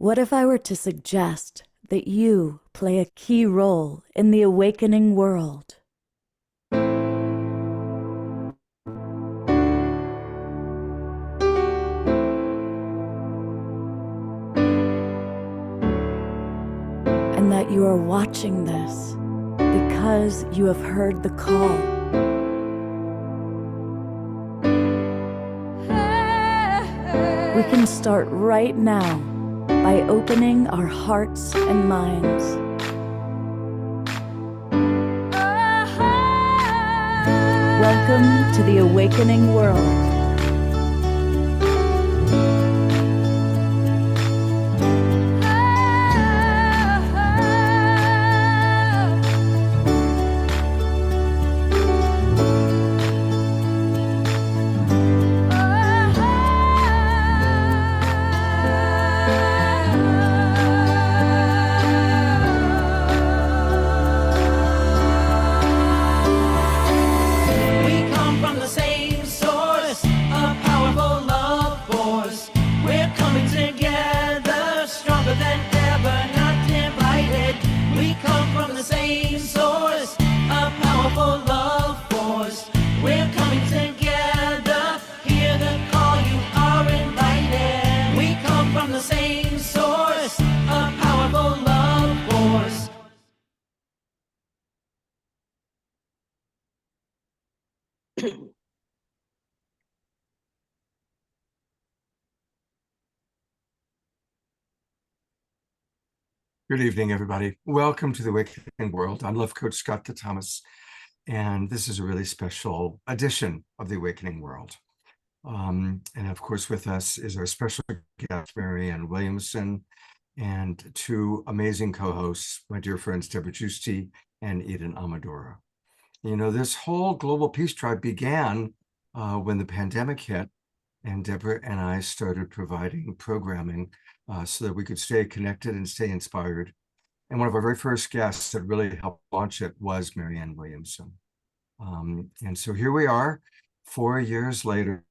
What if I were to suggest that you play a key role in the awakening world? And that you are watching this because you have heard the call. We can start right now by opening our hearts and minds. Welcome to the awakening world. Good evening, everybody. Welcome to the Awakening World. I'm Love Coach Scott Thomas, and this is a really special edition of the Awakening World. And of course, with us is our special guest, Marianne Williamson, and two amazing co-hosts, my dear friends, Debra and Eden Amadora. You know, this whole Global Peace Tribe began when the pandemic hit, and Debra and I started providing programming so that we could stay connected and stay inspired. And one of our very first guests that really helped launch it was Marianne Williamson. And so here we are, 4 years later,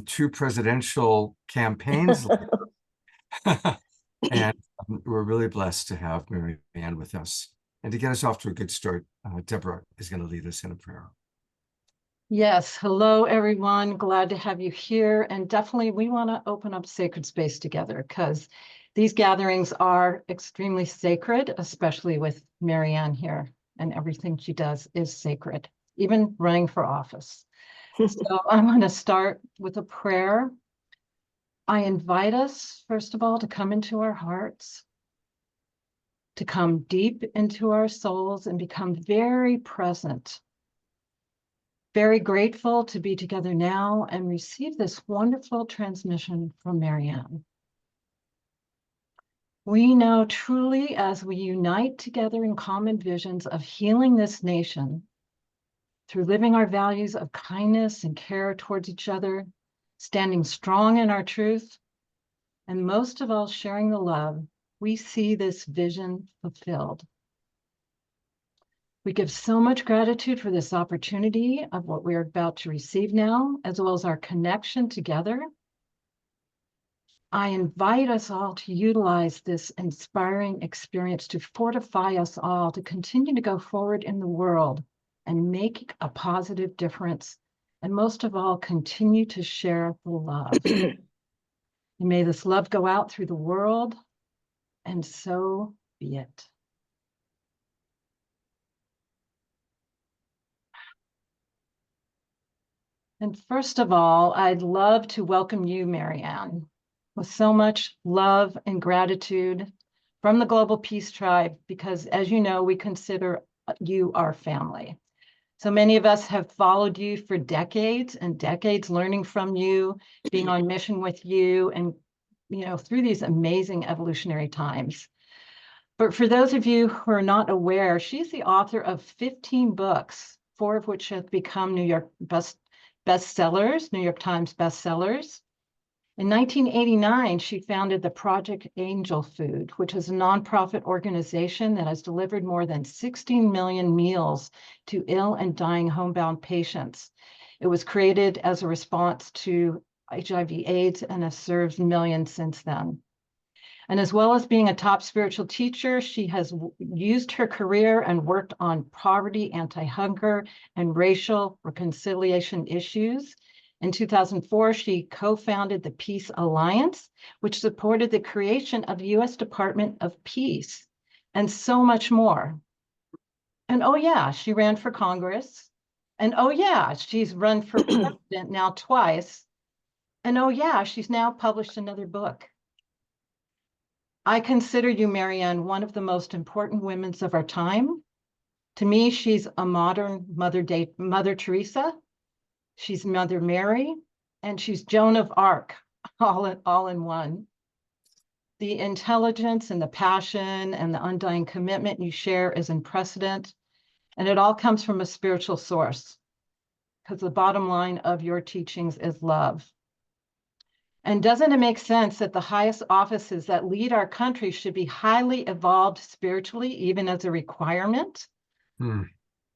two presidential campaigns later. And we're really blessed to have Marianne with us. And to get us off to a good start, Debra is going to lead us in a prayer. Yes. Hello, everyone. Glad to have you here. And definitely we want to open up sacred space together because these gatherings are extremely sacred, especially with Marianne here. And everything she does is sacred, even running for office. So I'm going to start with a prayer. I invite us, first of all, to come into our hearts, to come deep into our souls and become very present. Very grateful to be together now and receive this wonderful transmission from Marianne. We know truly as we unite together in common visions of healing this nation through living our values of kindness and care towards each other, standing strong in our truth, and most of all, sharing the love, we see this vision fulfilled. We give so much gratitude for this opportunity of what we're about to receive now, as well as our connection together. I invite us all to utilize this inspiring experience to fortify us all to continue to go forward in the world and make a positive difference. And most of all, continue to share the love. And may this love go out through the world, and so be it. And first of all, I'd love to welcome you, Marianne, with so much love and gratitude from the Global Peace Tribe, because as you know, we consider you our family. So many of us have followed you for decades and decades, learning from you, being on mission with you, and through these amazing evolutionary times. But for those of you who are not aware, she's the author of 15 books, 4 of which have become New York bestsellers, New York Times bestsellers. In 1989, she founded the Project Angel Food, which is a nonprofit organization that has delivered more than 16 million meals to ill and dying homebound patients. It was created as a response to HIV/AIDS and has served millions since then. And as well as being a top spiritual teacher, she has used her career and worked on poverty, anti-hunger, and racial reconciliation issues. In 2004, she co-founded the Peace Alliance, which supported the creation of the U.S. Department of Peace, and so much more. And oh yeah, she ran for Congress. And oh yeah, she's run for president now twice. And oh yeah, she's now published another book. I consider you, Marianne, one of the most important women of our time. To me, she's a modern Mother Teresa. She's Mother Mary, and she's Joan of Arc, all in one. The intelligence and the passion and the undying commitment you share is unprecedented, and it all comes from a spiritual source, because the bottom line of your teachings is love. And doesn't it make sense that the highest offices that lead our country should be highly evolved spiritually, even as a requirement?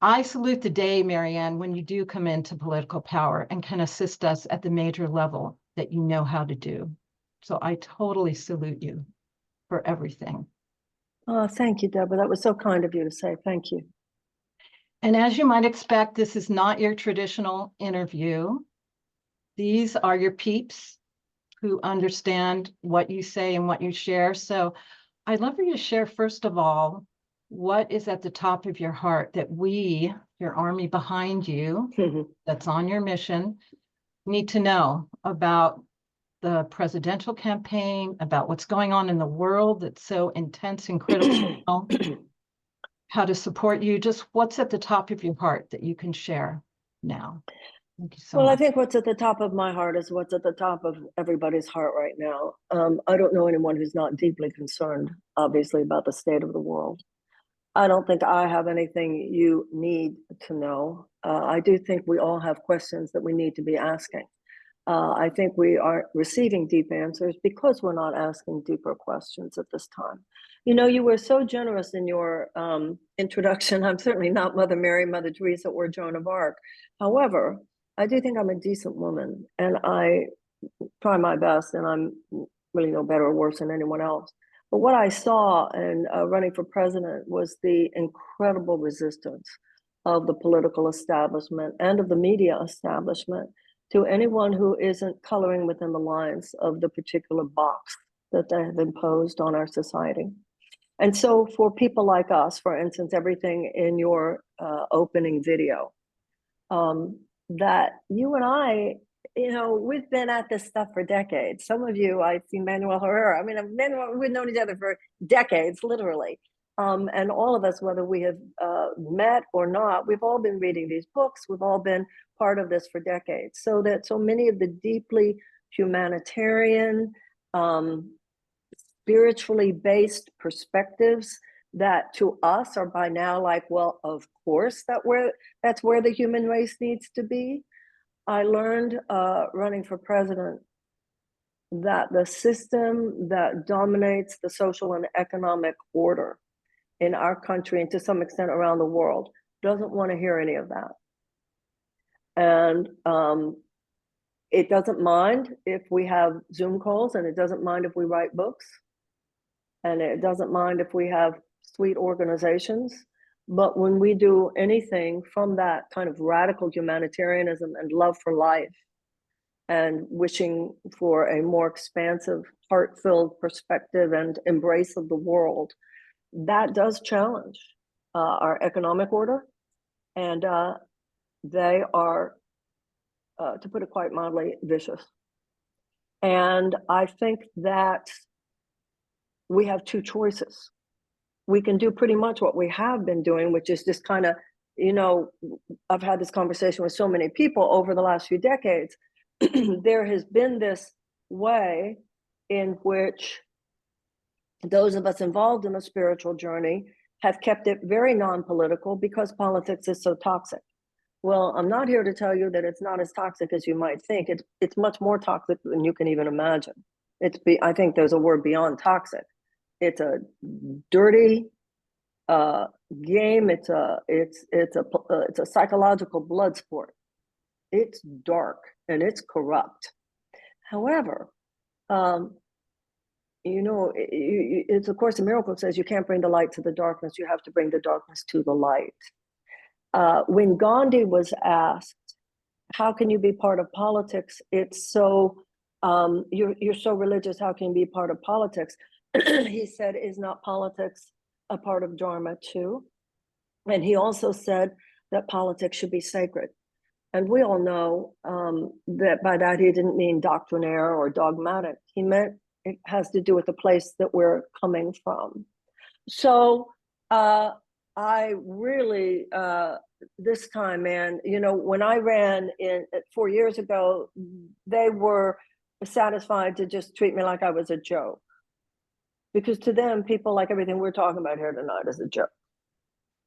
I salute the day, Marianne, when you do come into political power and can assist us at the major level that you know how to do. So I totally salute you for everything. Oh, thank you, Deborah. That was so kind of you to say. Thank you. And as you might expect, this is not your traditional interview. These are your peeps who understand what you say and what you share. So I'd love for you to share, first of all, what is at the top of your heart that we, your army behind you, that's on your mission, need to know about the presidential campaign, about what's going on in the world that's so intense and critical, how to support you, just what's at the top of your heart that you can share now. Thank you so much. I think what's at the top of my heart is what's at the top of everybody's heart right now. I don't know anyone who's not deeply concerned, obviously, about the state of the world. I don't think I have anything you need to know. I do think we all have questions that we need to be asking. I think we are receiving deep answers because we're not asking deeper questions at this time. You know, you were so generous in your introduction. I'm certainly not Mother Mary, Mother Teresa, or Joan of Arc. However, I do think I'm a decent woman, and I try my best, and I'm really no better or worse than anyone else. But what I saw in running for president was the incredible resistance of the political establishment and of the media establishment to anyone who isn't coloring within the lines of the particular box that they have imposed on our society. And so for people like us, for instance, everything in your opening video, that you and I, you know, we've been at this stuff for decades. Some of you, I see Manuel Herrera. I mean, we've known each other for decades, literally. And all of us, whether we have met or not, we've all been reading these books. We've all been part of this for decades. So that so many of the deeply humanitarian, spiritually based perspectives that to us are by now like, well, of course, that's where the human race needs to be. I learned running for president that the system that dominates the social and economic order in our country and to some extent around the world doesn't want to hear any of that. And it doesn't mind if we have Zoom calls, and it doesn't mind if we write books, and it doesn't mind if we have sweet organizations. But when we do anything from that kind of radical humanitarianism and love for life and wishing for a more expansive, heart-filled perspective and embrace of the world, that does challenge our economic order. And they are, to put it quite mildly, vicious. And I think that we have two choices. We can do pretty much what we have been doing, which is just kind of, you know, I've had this conversation with so many people over the last few decades. There has been this way in which those of us involved in a spiritual journey have kept it very non-political because politics is so toxic. Well, I'm not here to tell you that it's not as toxic as you might think. It's much more toxic than you can even imagine. I think there's a word beyond toxic. It's a dirty game. It's a psychological blood sport. It's dark and it's corrupt. However, you know, it's A Course in Miracles says you can't bring the light to the darkness, you have to bring the darkness to the light. When Gandhi was asked, how can you be part of politics? It's so, you're so religious, how can you be part of politics? He said, is not politics a part of Dharma too? And he also said that politics should be sacred. And we all know that by that he didn't mean doctrinaire or dogmatic. He meant it has to do with the place that we're coming from. So I really, this time, man, you know, when I ran 4 years ago, they were satisfied to just treat me like I was a joke. Because to them, people like everything we're talking about here tonight is a joke.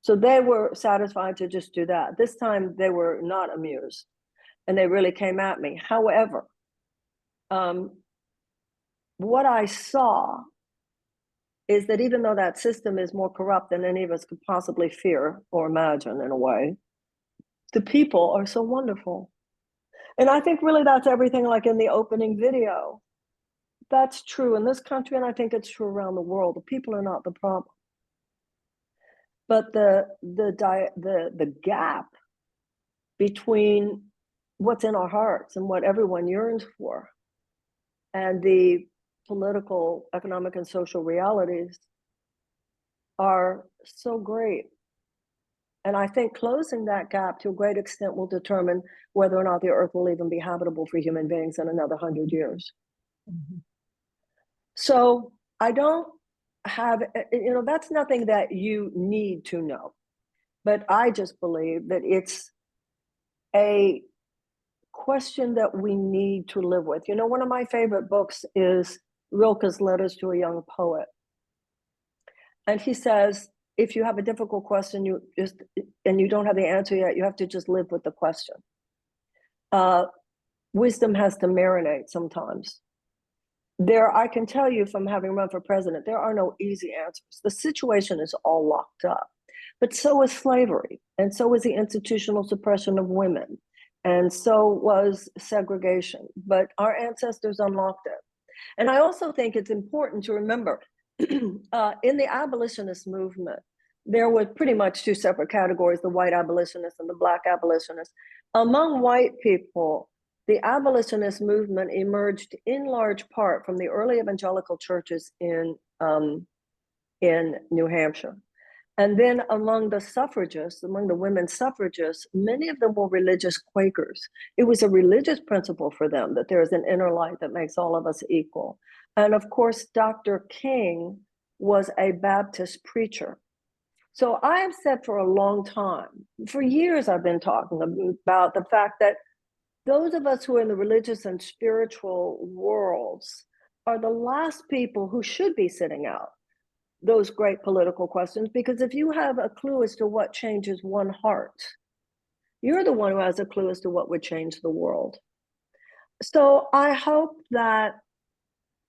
So they were satisfied to just do that. This time they were not amused and they really came at me. However, what I saw is that even though that system is more corrupt than any of us could possibly fear or imagine in a way, the people are so wonderful. And I think really that's everything like in the opening video. That's true in this country, and I think it's true around the world. The people are not the problem. But the gap between what's in our hearts and what everyone yearns for and the political, economic, and social realities are so great. And I think closing that gap to a great extent will determine whether or not the earth will even be habitable for human beings in another 100 years. Mm-hmm. So I don't have, you know, that's nothing that you need to know. But I just believe that it's a question that we need to live with. You know, one of my favorite books is Rilke's Letters to a Young Poet. And he says, if you have a difficult question, and you don't have the answer yet, you have to just live with the question. Wisdom has to marinate sometimes. I can tell you from having run for president, there are no easy answers. The situation is all locked up. But so is slavery, and so is the institutional suppression of women, and so was segregation. But our ancestors unlocked it. And I also think it's important to remember, in the abolitionist movement, there were pretty much two separate categories, the white abolitionists and the Black abolitionists. Among white people, the abolitionist movement emerged in large part from the early evangelical churches in New Hampshire. And then among the suffragists, among the women suffragists, many of them were religious Quakers. It was a religious principle for them that there is an inner light that makes all of us equal. And of course, Dr. King was a Baptist preacher. So I have said for a long time, for years I've been talking about the fact that those of us who are in the religious and spiritual worlds are the last people who should be sitting out those great political questions, because if you have a clue as to what changes one heart, you're the one who has a clue as to what would change the world. So I hope that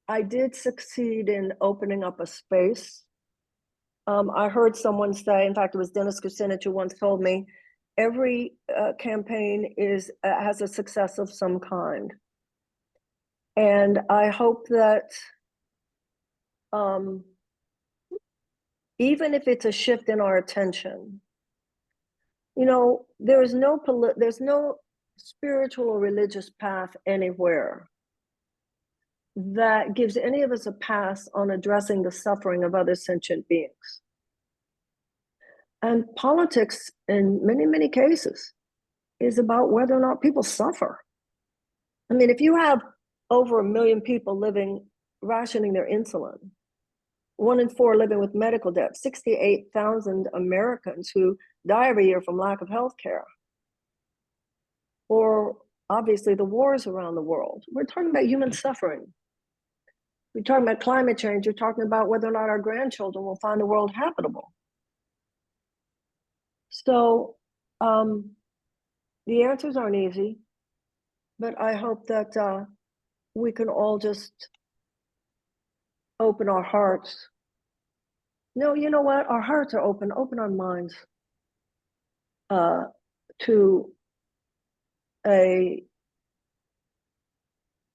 I did succeed in opening up a space. I heard someone say, in fact, it was Dennis Kucinich who once told me, every campaign has a success of some kind. And I hope that even if it's a shift in our attention, you know, there's no spiritual or religious path anywhere that gives any of us a pass on addressing the suffering of other sentient beings. And politics, in many, many cases, is about whether or not people suffer. I mean, if you have over 1 million people rationing their insulin, 1 in 4 living with medical debt, 68,000 Americans who die every year from lack of health care, or obviously the wars around the world. We're talking about human suffering. We're talking about climate change. We're talking about whether or not our grandchildren will find the world habitable. So the answers aren't easy, but I hope that we can all just open our hearts. No, you know what? Our hearts are open our minds to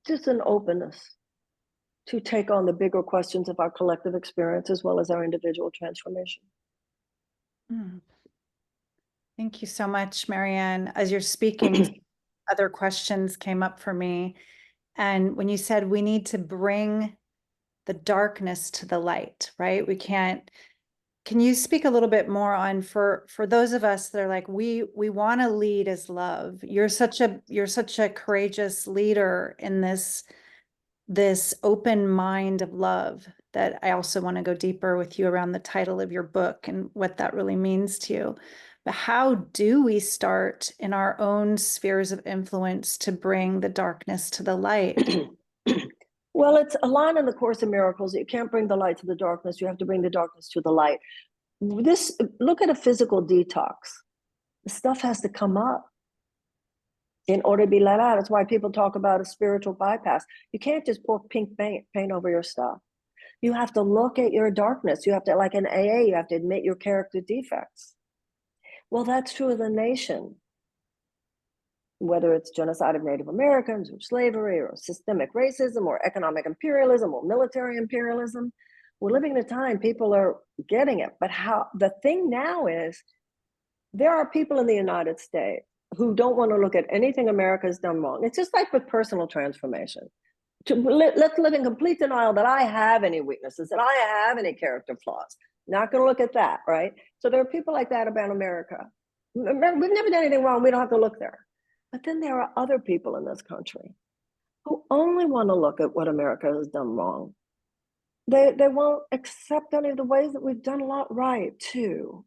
just an openness to take on the bigger questions of our collective experience as well as our individual transformation. Thank you so much, Marianne. As you're speaking, other questions came up for me. And when you said we need to bring the darkness to the light, right? We can't. Can you speak a little bit more on for those of us that are like, we want to lead as love. You're such a courageous leader in this open mind of love, that I also want to go deeper with you around the title of your book and what that really means to you. But how do we start in our own spheres of influence to bring the darkness to the light? Well, it's a line in the Course in Miracles. You can't bring the light to the darkness. You have to bring the darkness to the light. Look at a physical detox. The stuff has to come up in order to be let out. It's why people talk about a spiritual bypass. You can't just pour pink paint over your stuff. You have to look at your darkness. You have to, like in AA, you have to admit your character defects. Well, that's true of the nation. Whether it's genocide of Native Americans or slavery or systemic racism or economic imperialism or military imperialism, we're living in a time people are getting it. But the thing now is, there are people in the United States who don't want to look at anything America has done wrong. It's just like with personal transformation. Let's live in complete denial that I have any weaknesses, that I have any character flaws. Not going to look at that, right? So there are people like that about America. We've never done anything wrong. We don't have to look there. But then there are other people in this country who only want to look at what America has done wrong. They won't accept any of the ways that we've done a lot right, too.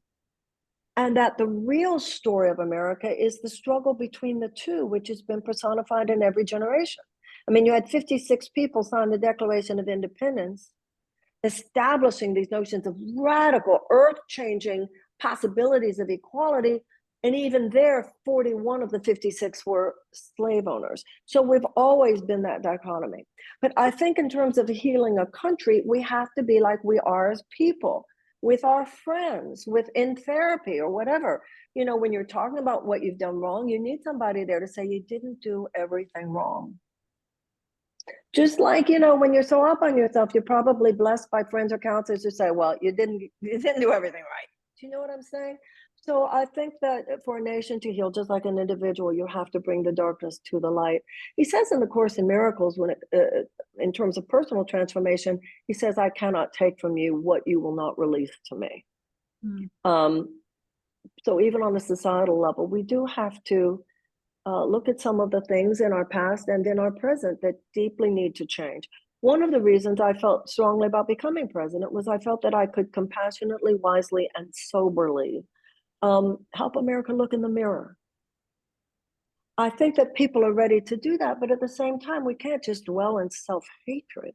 And that the real story of America is the struggle between the two, which has been personified in every generation. I mean, you had 56 people sign the Declaration of Independence, establishing these notions of radical, earth-changing possibilities of equality. And even there, 41 of the 56 were slave owners. So we've always been that dichotomy. But I think in terms of healing a country, we have to be like we are as people, with our friends, in therapy or whatever. You know, when you're talking about what you've done wrong, you need somebody there to say you didn't do everything wrong. Just like, you know, when you're so up on yourself, you're probably blessed by friends or counselors who say, well, you didn't do everything right. Do you know what I'm saying? So I think that for a nation to heal, just like an individual, you have to bring the darkness to the light. He says in the Course in Miracles, in terms of personal transformation, he says, I cannot take from you what you will not release to me. So even on the societal level, we do have to look at some of the things in our past and in our present that deeply need to change. One of the reasons I felt strongly about becoming president was I felt that I could compassionately, wisely, and soberly help America look in the mirror. I think that people are ready to do that, but at the same time, we can't just dwell in self-hatred.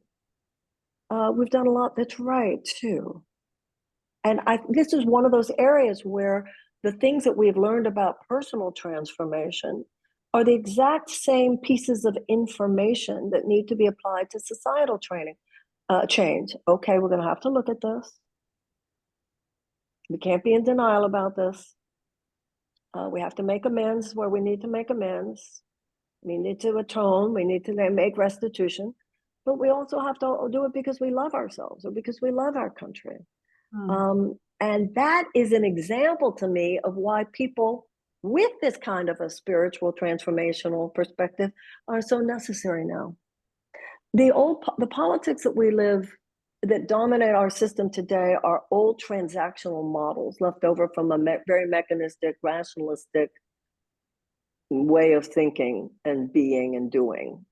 We've done a lot that's right, too. And this is one of those areas where the things that we've learned about personal transformation are the exact same pieces of information that need to be applied to societal change. Okay, we're going to have to look at this. We can't be in denial about this. We have to make amends where we need to make amends. We need to atone. We need to make restitution. But we also have to do it because we love ourselves or because we love our country. And that is an example to me of why people with this kind of a spiritual transformational perspective are so necessary now. The politics that we live, that dominate our system today, are old transactional models left over from a very mechanistic, rationalistic way of thinking and being and doing.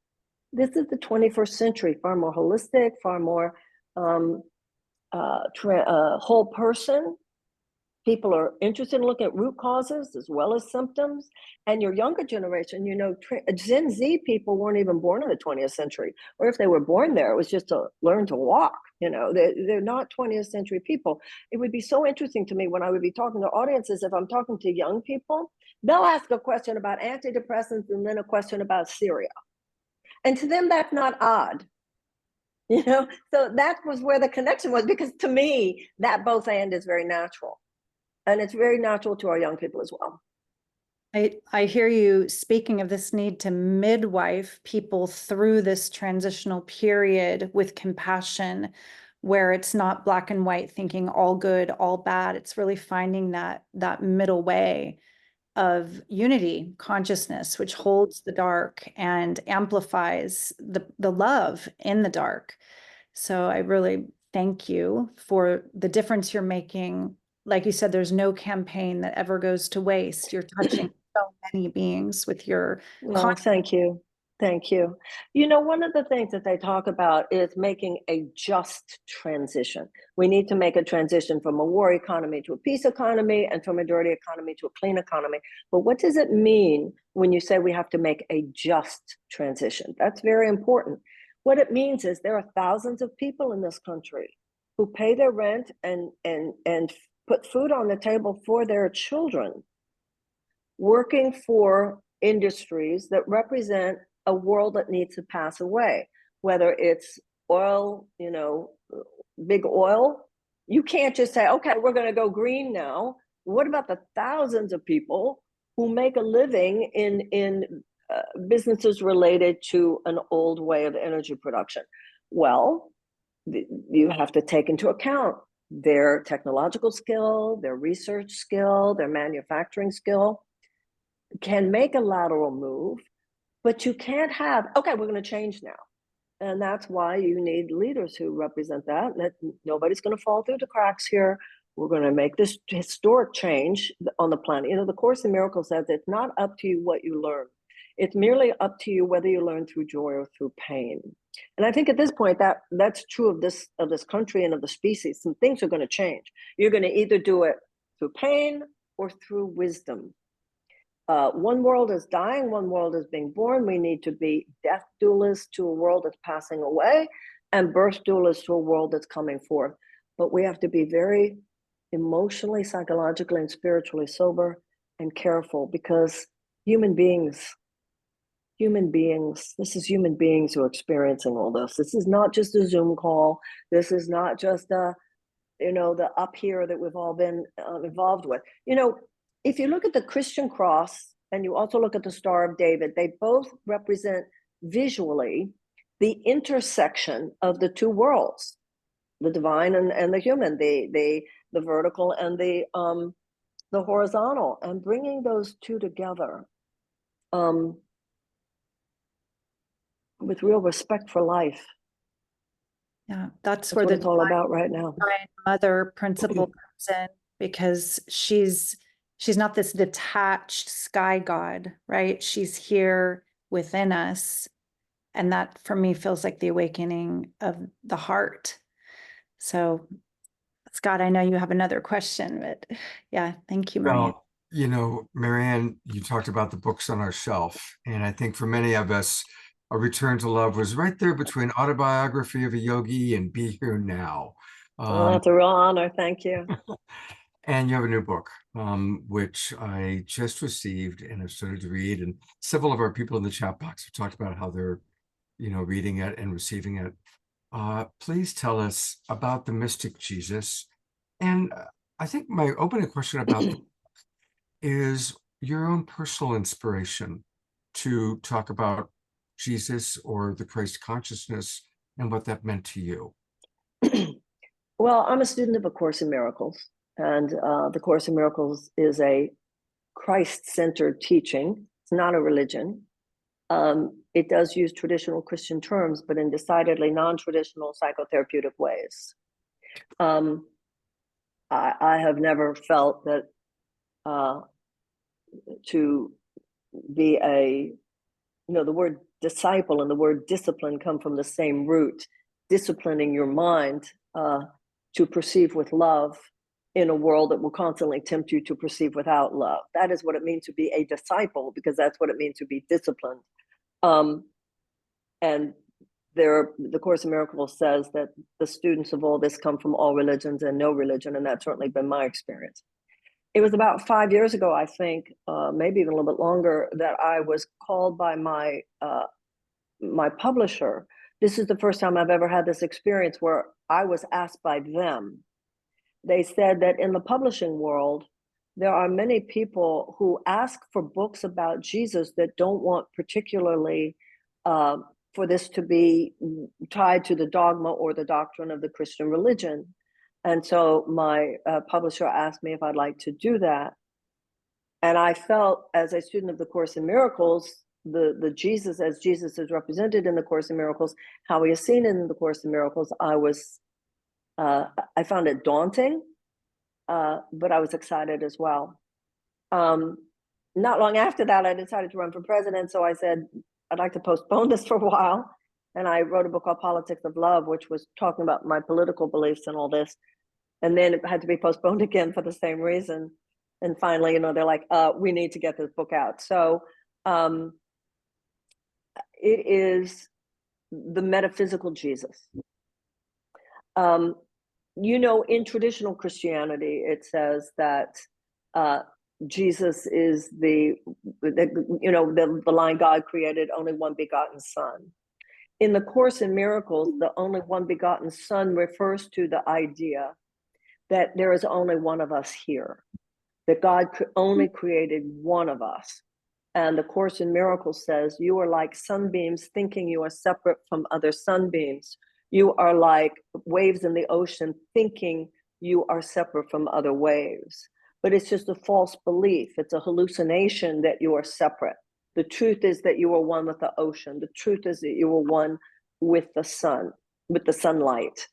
This is the 21st century, far more holistic, far more whole person. People are interested in looking at root causes as well as symptoms. And your younger generation, you know, Gen Z people weren't even born in the 20th century. Or if they were born there, it was just to learn to walk. You know, they're not 20th century people. It would be so interesting to me when I would be talking to audiences, if I'm talking to young people, they'll ask a question about antidepressants and then a question about Syria. And to them, that's not odd. You know, so that was where the connection was, because to me, that both and is very natural. And it's very natural to our young people as well. I hear you speaking of this need to midwife people through this transitional period with compassion, where it's not black and white thinking all good, all bad. It's really finding that middle way of unity consciousness, which holds the dark and amplifies the love in the dark. So I really thank you for the difference you're making. Like you said, there's no campaign that ever goes to waste. You're touching so many beings with your Well, thank you. Thank you. You know, one of the things that they talk about is making a just transition. We need to make a transition from a war economy to a peace economy, and from a dirty economy to a clean economy. But what does it mean when you say we have to make a just transition? That's very important. What it means is there are thousands of people in this country who pay their rent and put food on the table for their children, working for industries that represent a world that needs to pass away, whether it's oil, you know, big oil. You can't just say, okay, we're going to go green now. What about the thousands of people who make a living in businesses related to an old way of energy production? Well, you have to take into account their technological skill, their research skill, their manufacturing skill. Can make a lateral move, but you can't have, okay, we're going to change now. And that's why you need leaders who represent that nobody's going to fall through the cracks here. We're going to make this historic change on the planet. You know, the Course in Miracles says it's not up to you what you learn. It's merely up to you whether you learn through joy or through pain. And I think at this point that's true of this country and of the species. Some things are going to change. You're going to either do it through pain or through wisdom. One world is dying, one world is being born. We need to be death doulas to a world that's passing away, and birth doulas to a world that's coming forth. But we have to be very emotionally, psychologically, and spiritually sober and careful, because human beings, this is human beings who are experiencing all this. This is not just a Zoom call. This is not just the up here that we've all been involved with. You know, if you look at the Christian cross and you also look at the Star of David, they both represent visually the intersection of the two worlds, the divine and the human, the vertical and the horizontal, and bringing those two together with real respect for life. Yeah, that's where where it's all about right now. Divine Mother principle comes in, because she's not this detached sky god, right? She's here within us. And that for me feels like the awakening of the heart. So, Scott, I know you have another question, but yeah, thank you, Marianne. Well, you know, Marianne, you talked about the books on our shelf. And I think for many of us, A Return to Love was right there between Autobiography of a Yogi and Be Here Now. Well, that's a real honor. Thank you. And you have a new book, which I just received and have started to read. And several of our people in the chat box have talked about how they're, reading it and receiving it. Please tell us about the mystic Jesus. And I think my opening question about is your own personal inspiration to talk about Jesus or the Christ consciousness and what that meant to you. Well, I'm a student of A Course in Miracles. And the Course in Miracles is a Christ-centered teaching. It's not a religion. It does use traditional Christian terms, but in decidedly non-traditional psychotherapeutic ways. I have never felt that to be the word disciple and the word discipline come from the same root, disciplining your mind to perceive with love in a world that will constantly tempt you to perceive without love. That is what it means to be a disciple, because that's what it means to be disciplined. And the Course in Miracles says that the students of all this come from all religions and no religion, and that's certainly been my experience. It was about 5 years ago, I think, maybe even a little bit longer, that I was called by my publisher. This is the first time I've ever had this experience where I was asked by them. They said that in the publishing world, there are many people who ask for books about Jesus that don't want particularly for this to be tied to the dogma or the doctrine of the Christian religion. And so my publisher asked me if I'd like to do that. And I felt, as a student of the Course in Miracles, the Jesus as Jesus is represented in the Course in Miracles, how he is seen in the Course in Miracles, I found it daunting, but I was excited as well. Not long after that, I decided to run for president. So I said, I'd like to postpone this for a while. And I wrote a book called Politics of Love, which was talking about my political beliefs and all this. And then it had to be postponed again for the same reason. And finally, you know, they're like, we need to get this book out. So it is the metaphysical Jesus. You know, in traditional Christianity, it says that Jesus is the line God created, only one begotten Son. In the Course in Miracles, the only one begotten Son refers to the idea that there is only one of us here, that God only created one of us. And the Course in Miracles says, you are like sunbeams thinking you are separate from other sunbeams. You are like waves in the ocean thinking you are separate from other waves. But it's just a false belief. It's a hallucination that you are separate. The truth is that you are one with the ocean. The truth is that you are one with the sun, with the sunlight.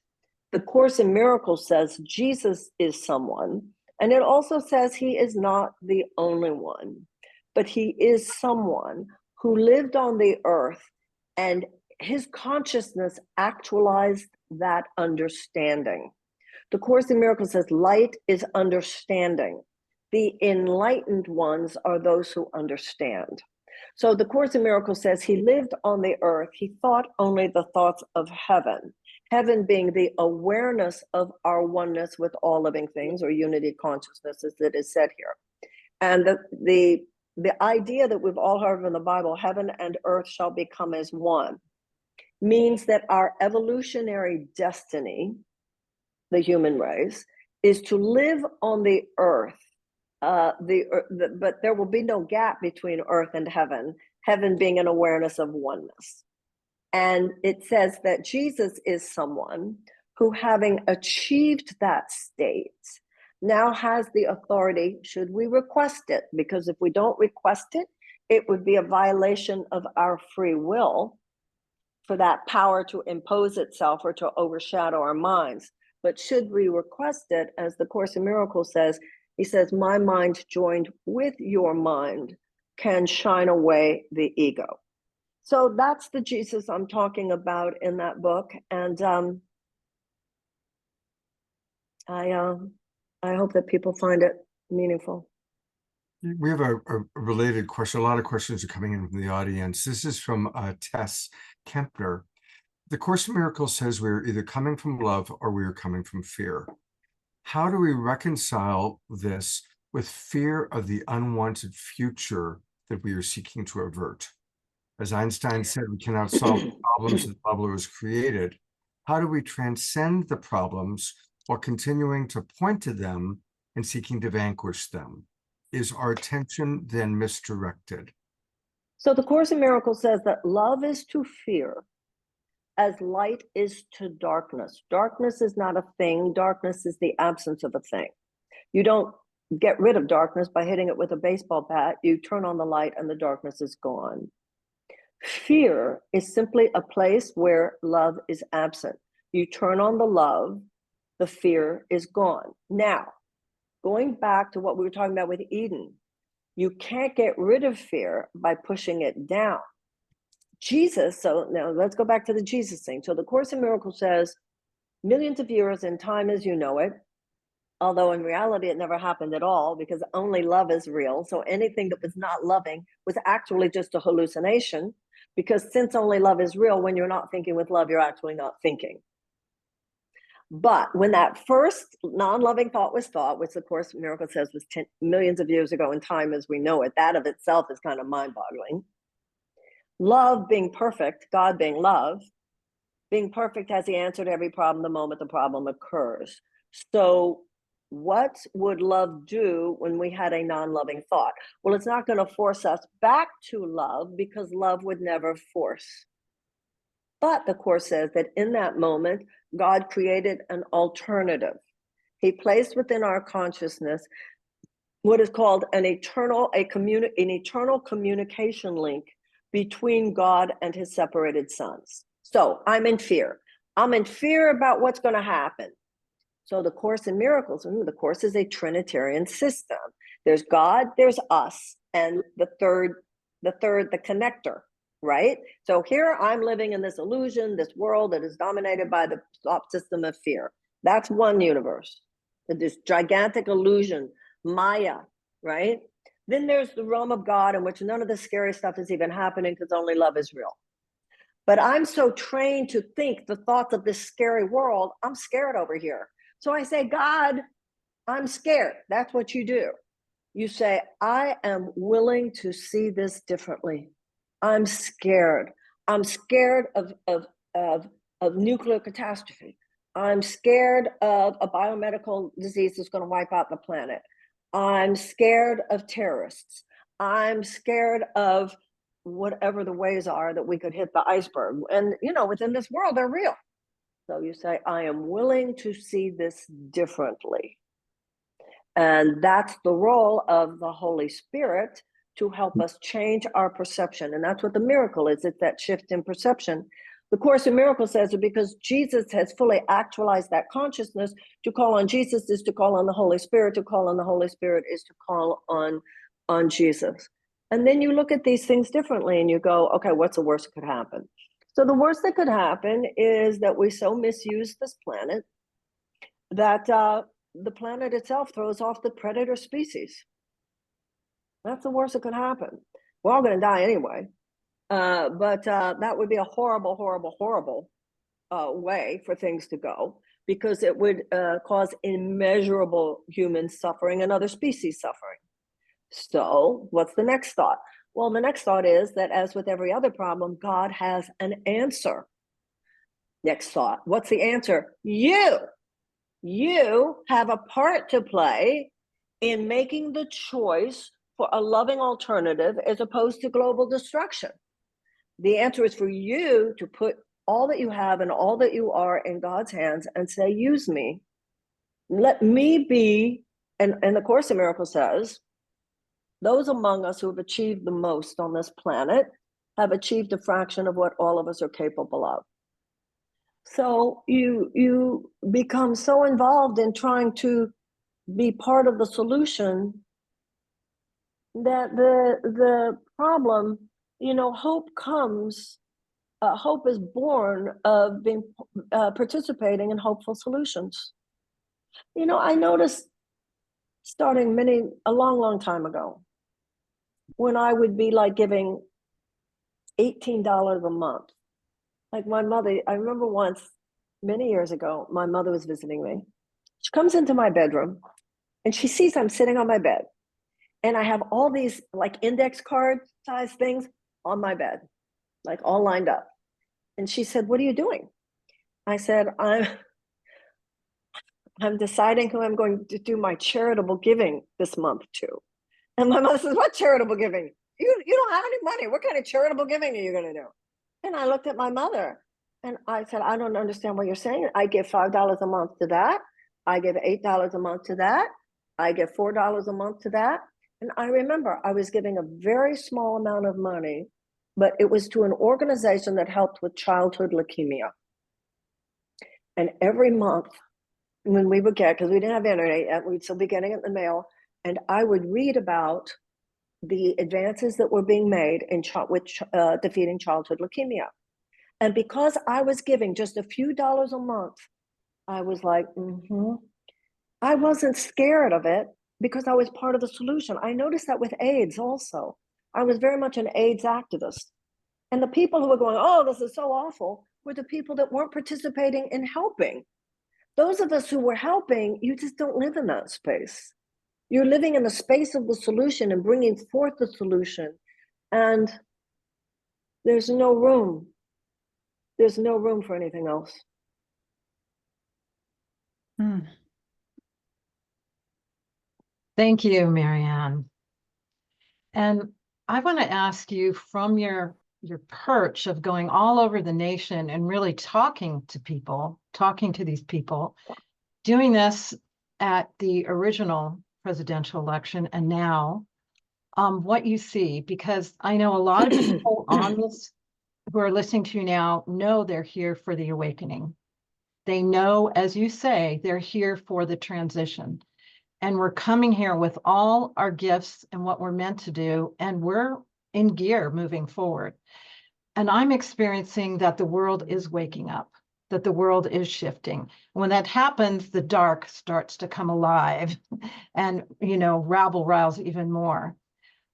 The Course in Miracles says Jesus is someone, and it also says he is not the only one, but he is someone who lived on the earth, and his consciousness actualized that understanding. The Course in Miracles says light is understanding. The enlightened ones are those who understand. So the Course in Miracles says he lived on the earth. He thought only the thoughts of heaven, heaven being the awareness of our oneness with all living things, or unity consciousness, as it is said here. And the idea that we've all heard from the Bible, heaven and earth shall become as one, means that our evolutionary destiny, the human race, is to live on the earth, but there will be no gap between earth and heaven, heaven being an awareness of oneness. And it says that Jesus is someone who, having achieved that state, now has the authority, should we request it, because if we don't request it, it would be a violation of our free will for that power to impose itself or to overshadow our minds. But should we request it, as the Course in Miracles says, he says, my mind joined with your mind can shine away the ego. So that's the Jesus I'm talking about in that book. And I hope that people find it meaningful. We have a related question. A lot of questions are coming in from the audience. This is from Tess Kempner. The Course in Miracles says we're either coming from love or we are coming from fear. How do we reconcile this with fear of the unwanted future that we are seeking to avert? As Einstein said, we cannot solve the problems that Bubble was created. How do we transcend the problems while continuing to point to them and seeking to vanquish them? Is our attention then misdirected? So the Course in Miracles says that love is to fear as light is to darkness. Darkness is not a thing. Darkness is the absence of a thing. You don't get rid of darkness by hitting it with a baseball bat. You turn on the light and the darkness is gone. Fear is simply a place where love is absent. You turn on the love, the fear is gone. Now, going back to what we were talking about with Eden, you can't get rid of fear by pushing it down. Jesus, so now let's go back to the Jesus thing. So the Course in Miracles says, millions of years in time as you know it, although in reality it never happened at all, because only love is real. So anything that was not loving was actually just a hallucination, because since only love is real, when you're not thinking with love, you're actually not thinking. But when that first non-loving thought was thought, which the Course in Miracles says was millions of years ago in time as we know it, that of itself is kind of mind-boggling. Love being perfect, God being love, being perfect has the answer to every problem the moment the problem occurs. So what would love do when we had a non-loving thought? Well, it's not going to force us back to love, because love would never force. But the Course says that in that moment, God created an alternative. He placed within our consciousness what is called an eternal communication link between God and his separated sons. So I'm in fear. I'm in fear about what's going to happen. So the Course in Miracles, the Course is a Trinitarian system. There's God, there's us, and the third, the connector, right? So here I'm living in this illusion, this world that is dominated by the thought system of fear. That's one universe, this gigantic illusion, Maya, right? Then there's the realm of God, in which none of the scary stuff is even happening, because only love is real. But I'm so trained to think the thoughts of this scary world, I'm scared over here. So I say, God, I'm scared. That's what you do. You say, I am willing to see this differently. I'm scared. I'm scared of nuclear catastrophe. I'm scared of a biomedical disease that's going to wipe out the planet. I'm scared of terrorists. I'm scared of whatever the ways are that we could hit the iceberg. And, within this world, they're real. So you say, I am willing to see this differently. And that's the role of the Holy Spirit, to help us change our perception. And that's what the miracle is. It's that shift in perception. The Course in Miracles says that because Jesus has fully actualized that consciousness, to call on Jesus is to call on the Holy Spirit. To call on the Holy Spirit is to call on Jesus. And then you look at these things differently and you go, okay, what's the worst that could happen? So the worst that could happen is that we so misuse this planet that the planet itself throws off the predator species. That's the worst that could happen. We're all going to die anyway. But that would be a horrible, horrible, horrible way for things to go, because it would cause immeasurable human suffering and other species suffering. So what's the next thought? Well, the next thought is that, as with every other problem, God has an answer. Next thought. What's the answer? You have a part to play in making the choice for a loving alternative as opposed to global destruction. The answer is for you to put all that you have and all that you are in God's hands and say, use me. Let me be, and the Course in Miracles says, those among us who have achieved the most on this planet have achieved a fraction of what all of us are capable of. So you become so involved in trying to be part of the solution that the problem, hope comes, hope is born of being participating in hopeful solutions. I noticed starting a long time ago, when I would be like giving $18 a month. Like my mother, I remember once, many years ago, my mother was visiting me. She comes into my bedroom and she sees I'm sitting on my bed. And I have all these like index card size things on my bed, like all lined up. And she said, what are you doing? I said, I'm deciding who I'm going to do my charitable giving this month to. And my mother says, what charitable giving? You don't have any money. What kind of charitable giving are you going to do? And I looked at my mother and I said, I don't understand what you're saying. I give $5 a month to that. I give $8 a month to that. I give $4 a month to that. And I remember I was giving a very small amount of money, but it was to an organization that helped with childhood leukemia. And every month when we would get, because we didn't have internet yet, we'd still be getting it in the mail. And I would read about the advances that were being made in defeating childhood leukemia. And because I was giving just a few dollars a month, I was like, I wasn't scared of it because I was part of the solution. I noticed that with AIDS also. I was very much an AIDS activist. And the people who were going, oh, this is so awful, were the people that weren't participating in helping. Those of us who were helping, you just don't live in that space. You're living in the space of the solution and bringing forth the solution. And there's no room. There's no room for anything else. Thank you, Marianne. And I want to ask you, from your perch of going all over the nation and really talking to people, talking to these people, doing this at the original presidential election and now, what you see, because I know a lot of people on this who are listening to you now know they're here for the awakening. They know, as you say, they're here for the transition. And we're coming here with all our gifts and what we're meant to do, and we're in gear moving forward. And I'm experiencing that the world is waking up, that the world is shifting. When that happens, the dark starts to come alive and, rabble rouse even more.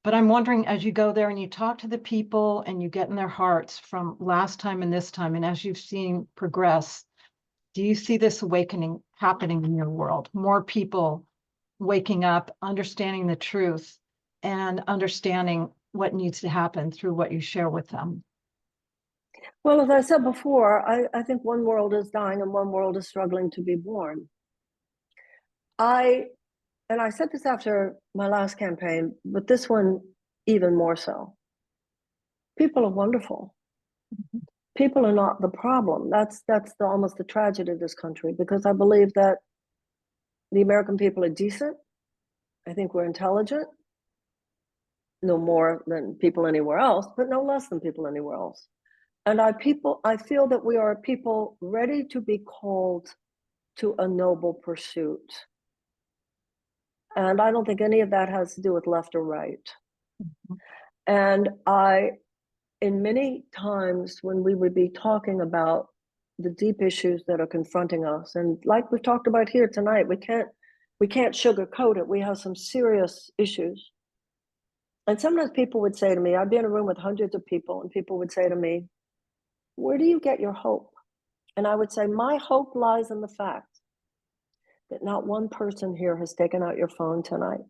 But I'm wondering, as you go there and you talk to the people and you get in their hearts from last time and this time, and as you've seen progress, do you see this awakening happening in your world? More people waking up, understanding the truth, and understanding what needs to happen through what you share with them? Well, as I said before, I think one world is dying and one world is struggling to be born. And I said this after my last campaign, but this one even more so. People are wonderful. People are not the problem. That's almost the tragedy of this country, because I believe that the American people are decent. I think we're intelligent, no more than people anywhere else, but no less than people anywhere else. And I feel that we are people ready to be called to a noble pursuit. And I don't think any of that has to do with left or right. And in many times when we would be talking about the deep issues that are confronting us, and like we've talked about here tonight, we can't sugarcoat it. We have some serious issues. And sometimes people would say to me, I'd be in a room with hundreds of people, and people would say to me, where do you get your hope? And I would say, my hope lies in the fact that not one person here has taken out your phone tonight.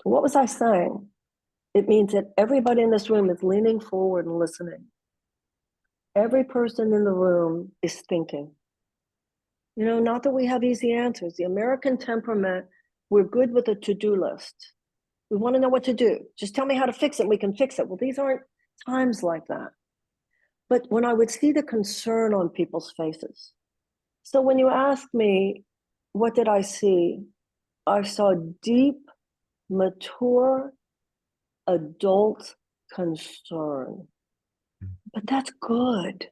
What was I saying? It means that everybody in this room is leaning forward and listening. Every person in the room is thinking. Not that we have easy answers. The American temperament, we're good with a to-do list. We want to know what to do. Just tell me how to fix it, we can fix it. Well, these aren't times like that. But when I would see the concern on people's faces. So when you ask me, what did I see? I saw deep, mature, adult concern. But that's good.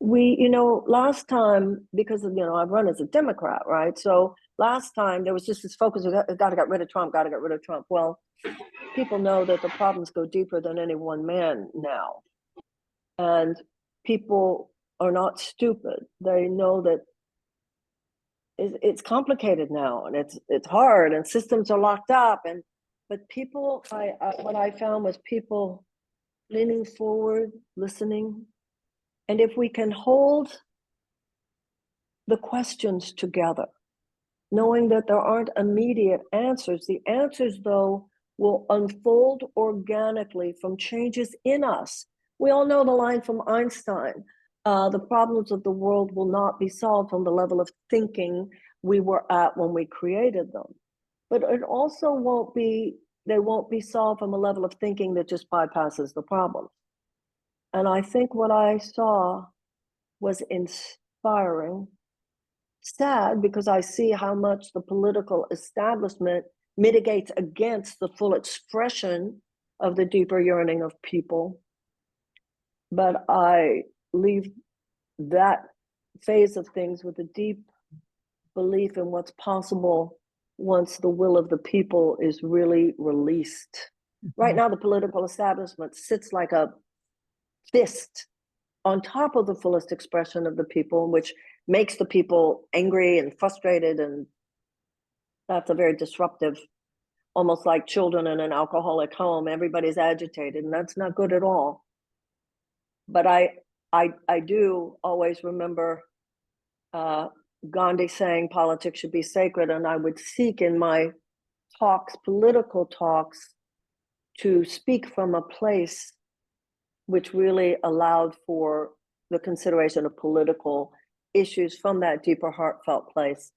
Last time, because I've run as a Democrat, right? So last time there was just this focus, we got to get rid of Trump, got to get rid of Trump. Well, people know that the problems go deeper than any one man now. And people are not stupid. They know that it's complicated now, and it's hard, and systems are locked up. But people, what I found was people leaning forward, listening. And if we can hold the questions together, knowing that there aren't immediate answers, the answers, though, will unfold organically from changes in us. We all know the line from Einstein, the problems of the world will not be solved from the level of thinking we were at when we created them. But it also they won't be solved from a level of thinking that just bypasses the problem. And I think what I saw was inspiring, sad, because I see how much the political establishment mitigates against the full expression of the deeper yearning of people. But I leave that phase of things with a deep belief in what's possible once the will of the people is really released. Right now, the political establishment sits like a fist on top of the fullest expression of the people, which makes the people angry and frustrated, and that's a very disruptive, almost like children in an alcoholic home. Everybody's agitated, and that's not good at all. But I do always remember Gandhi saying politics should be sacred, and I would seek in my talks, political talks, to speak from a place which really allowed for the consideration of political issues from that deeper, heartfelt place.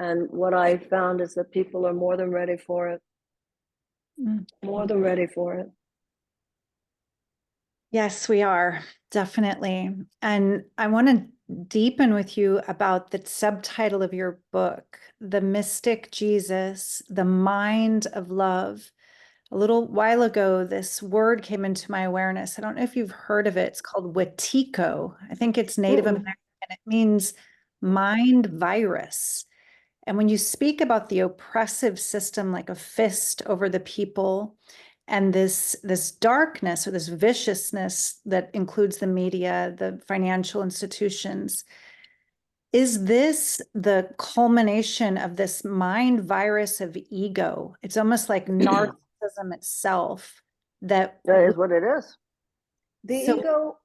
And what I found is that people are more than ready for it. More than ready for it. Yes, we are, definitely. And I want to deepen with you about the subtitle of your book, The Mystic Jesus, the Mind of Love. A little while ago, this word came into my awareness. I don't know if you've heard of it. It's called Wetiko. I think it's Native American. It means mind virus. And when you speak about the oppressive system like a fist over the people, and this darkness or this viciousness that includes the media, the financial institutions, is this the culmination of this mind virus of ego? It's almost like narcissism itself. That is what it is. The ego,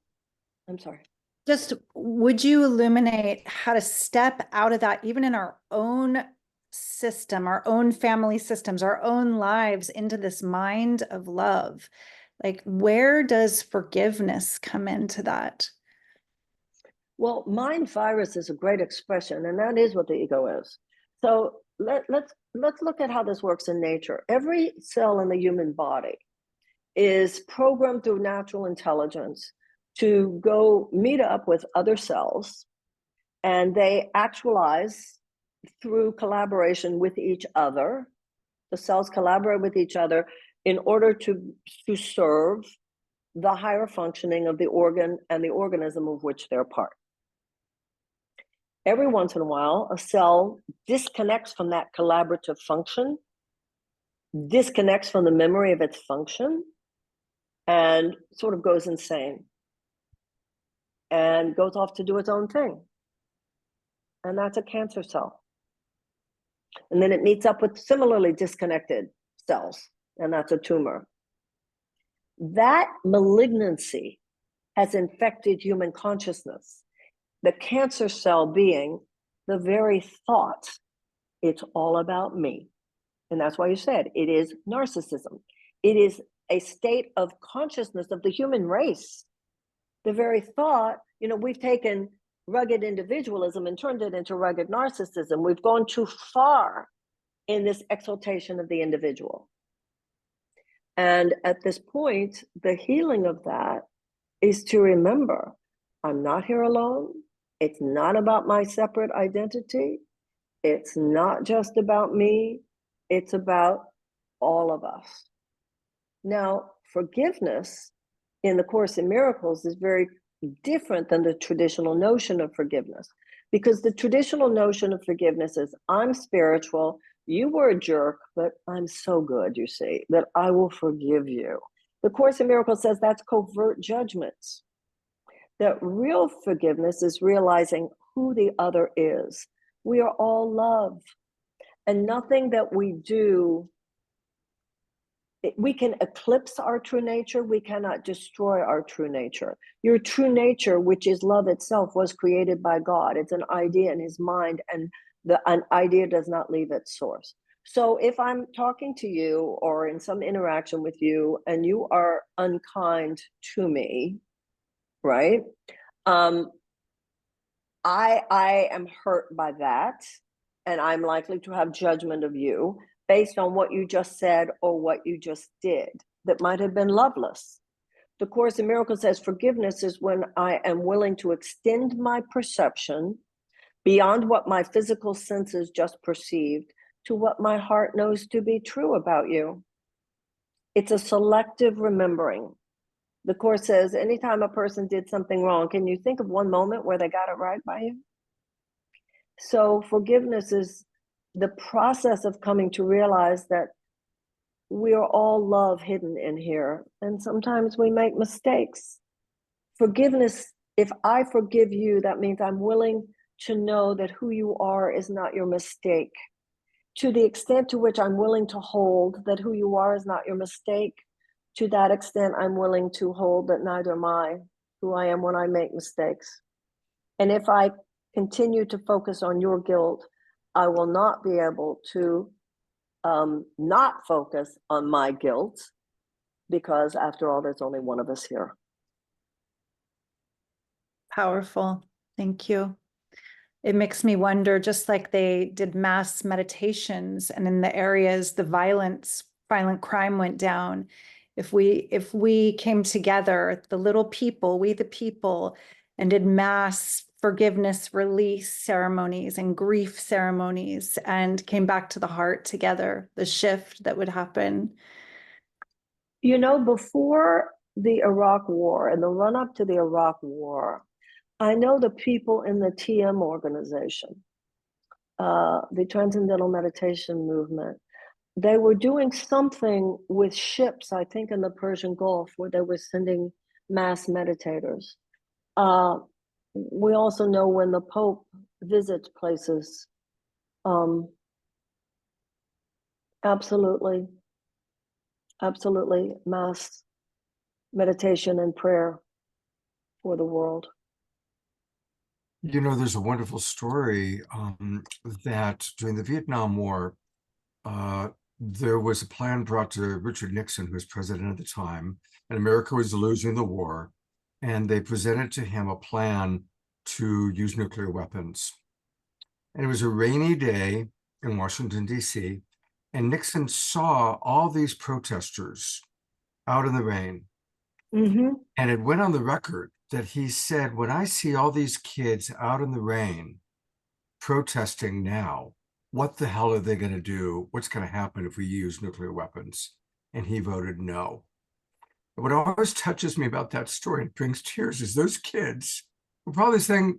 I'm sorry. Just would you illuminate how to step out of that, even in our own system, our own family systems, our own lives, into this mind of love? Like, where does forgiveness come into that? Well, mind virus is a great expression, and that is what the ego is. So let's look at how this works in nature. Every cell in the human body is programmed through natural intelligence to go meet up with other cells, and they actualize through collaboration with each other. The cells collaborate with each other in order to serve the higher functioning of the organ and the organism of which they're part. Every once in a while, a cell disconnects from that collaborative function, disconnects from the memory of its function, and sort of goes insane and goes off to do its own thing. And that's a cancer cell. And then it meets up with similarly disconnected cells, and that's a tumor. That malignancy has infected human consciousness. The cancer cell being the very thought, it's all about me. And that's why you said it is narcissism. It is a state of consciousness of the human race. The very thought, we've taken rugged individualism and turned it into rugged narcissism. We've gone too far in this exaltation of the individual. And at this point, the healing of that is to remember, I'm not here alone. It's not about my separate identity. It's not just about me. It's about all of us. Now, forgiveness in the Course in Miracles is very different than the traditional notion of forgiveness, because the traditional notion of forgiveness is, I'm spiritual, you were a jerk, but I'm so good, you see, that I will forgive you. The Course in Miracles says that's covert judgments. That real forgiveness is realizing who the other is. We are all love. And nothing that we do, we can eclipse our true nature. We cannot destroy our true nature. Your true nature, which is love itself, was created by God. It's an idea in his mind, and an idea does not leave its source. So if I'm talking to you or in some interaction with you and you are unkind to me, right? I am hurt by that, and I'm likely to have judgment of you based on what you just said or what you just did that might have been loveless. The Course in Miracles says forgiveness is when I am willing to extend my perception beyond what my physical senses just perceived to what my heart knows to be true about you. It's a selective remembering. The Course says, anytime a person did something wrong, can you think of one moment where they got it right by you? So forgiveness is the process of coming to realize that we are all love hidden in here. And sometimes we make mistakes. Forgiveness, if I forgive you, that means I'm willing to know that who you are is not your mistake. To the extent to which I'm willing to hold that who you are is not your mistake, to that extent, I'm willing to hold that neither am I who I am when I make mistakes. And if I continue to focus on your guilt, I will not be able to not focus on my guilt, because after all, there's only one of us here. Powerful. Thank you. it makes me wonder, just like they did mass meditations and in the areas the violent crime went down, if we came together, the little people, we the people, and did mass forgiveness release ceremonies and grief ceremonies and came back to the heart together, the shift that would happen. You know, before the Iraq War and the run up to the Iraq War, I know the people in the TM organization, the Transcendental Meditation Movement, they were doing something with ships, I think in the Persian Gulf, where they were sending mass meditators. We also know when the Pope visits places, absolutely mass meditation and prayer for the world. You know, there's a wonderful story that during the Vietnam War, there was a plan brought to Richard Nixon, who was president at the time, and America was losing the war. And they presented to him a plan to use nuclear weapons. And it was a rainy day in Washington, D.C., and Nixon saw all these protesters out in the rain. Mm-hmm. And it went on the record that he said, when I see all these kids out in the rain protesting now, what the hell are they going to do? What's going to happen if we use nuclear weapons? And he voted no. What always touches me about that story, it brings tears, is those kids were probably saying,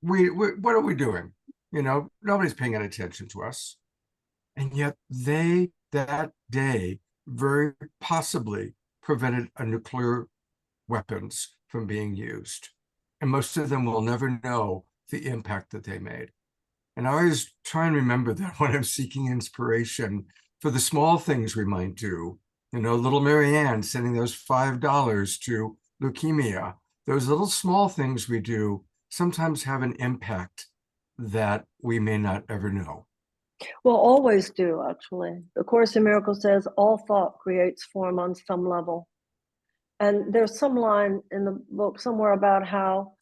what are we doing? You know, nobody's paying any attention to us. And yet they, that day, very possibly prevented a nuclear weapons from being used. And most of them will never know the impact that they made. And I always try and remember that when I'm seeking inspiration for the small things we might do. You know, little Marianne sending those $5 to leukemia. Those little small things we do sometimes have an impact that we may not ever know. Well, always do, actually. The Course in Miracles says all thought creates form on some level. And there's some line in the book somewhere about how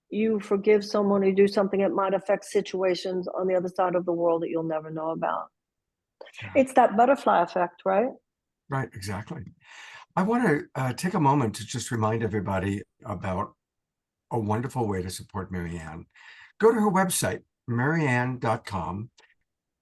you forgive someone, you do something that might affect situations on the other side of the world that you'll never know about. Yeah. It's that butterfly effect, right? Right, exactly. I want to take a moment to just remind everybody about a wonderful way to support Marianne. Go to her website, marianne.com.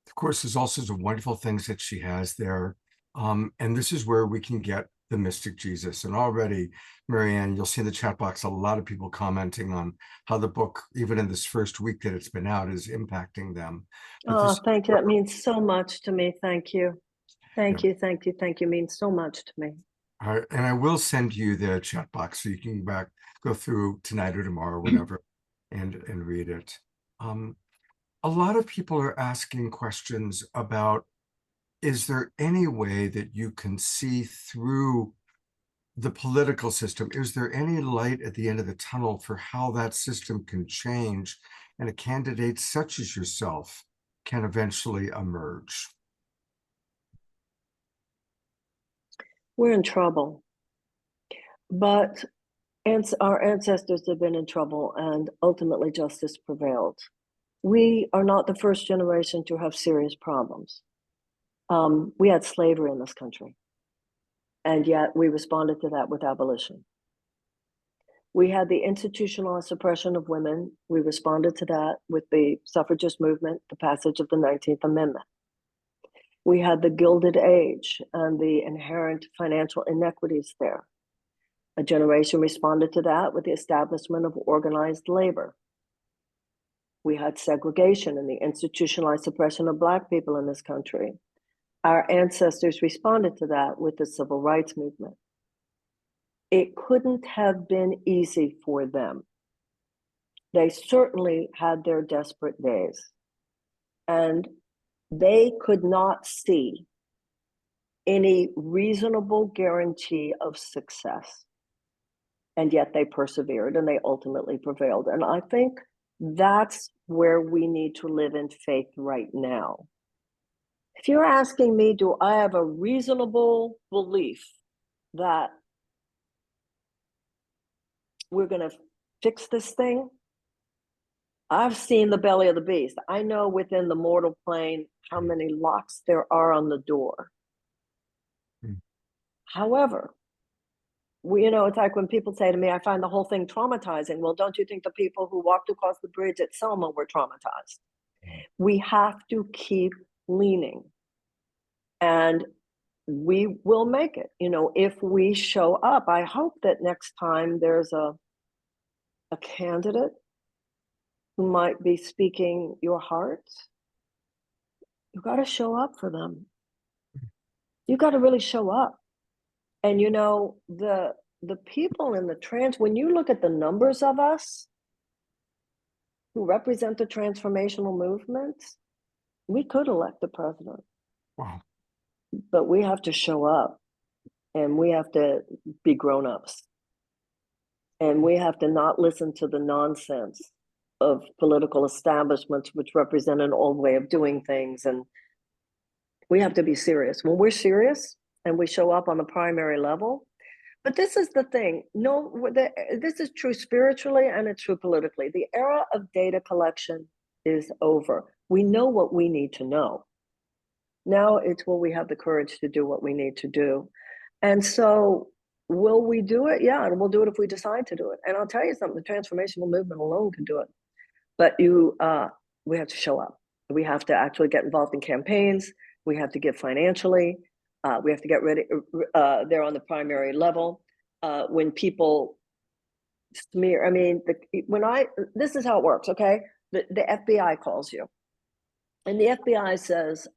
Of course, there's all sorts of wonderful things that she has there. And this is where we can get the Mystic Jesus. And already, Marianne, you'll see in the chat box a lot of people commenting on how the book, even in this first week that it's been out, is impacting them. But thank you. That means so much to me. Thank you. Thank you. Thank you. Thank you. Means so much to me. And I will send you the chat box so you can go through tonight or tomorrow, whatever, and read it. A lot of people are asking questions about, is there any way that you can see through the political system? Is there any light at the end of the tunnel for how that system can change and a candidate such as yourself can eventually emerge? We're in trouble. But our ancestors have been in trouble and ultimately justice prevailed. We are not the first generation to have serious problems. We had slavery in this country, and yet we responded to that with abolition. We had the institutionalized suppression of women. We responded to that with the suffragist movement, the passage of the 19th Amendment. We had the Gilded Age and the inherent financial inequities there. A generation responded to that with the establishment of organized labor. We had segregation and the institutionalized suppression of Black people in this country. Our ancestors responded to that with the civil rights movement. It couldn't have been easy for them. They certainly had their desperate days, and they could not see any reasonable guarantee of success. And yet they persevered and they ultimately prevailed. And I think that's where we need to live in faith right now. If you're asking me, do I have a reasonable belief that we're going to fix this thing? I've seen the belly of the beast. I know within the mortal plane how many locks there are on the door. However, it's like when people say to me, I find the whole thing traumatizing. Well, don't you think the people who walked across the bridge at Selma were traumatized? We have to keep leaning, and we will make it. If we show up. I hope that next time there's a candidate who might be speaking your heart, you got to show up for them. You got to really show up. And the people in the when you look at the numbers of us who represent the transformational movement, we could elect the president. Wow. But we have to show up, and we have to be grown-ups, and we have to not listen to the nonsense of political establishments, which represent an old way of doing things. And we have to be serious. When we're serious and we show up on the primary level. But this is the thing. This is true spiritually, and it's true politically. The era of data collection is over. We know what we need to know. Now it's will we have the courage to do what we need to do. And so will we do it? Yeah, and we'll do it if we decide to do it. And I'll tell you something, the transformational movement alone can do it. But we have to show up. We have to actually get involved in campaigns. We have to give financially. We have to get ready there on the primary level. When people smear, this is how it works, okay? The FBI calls you. And the FBI says,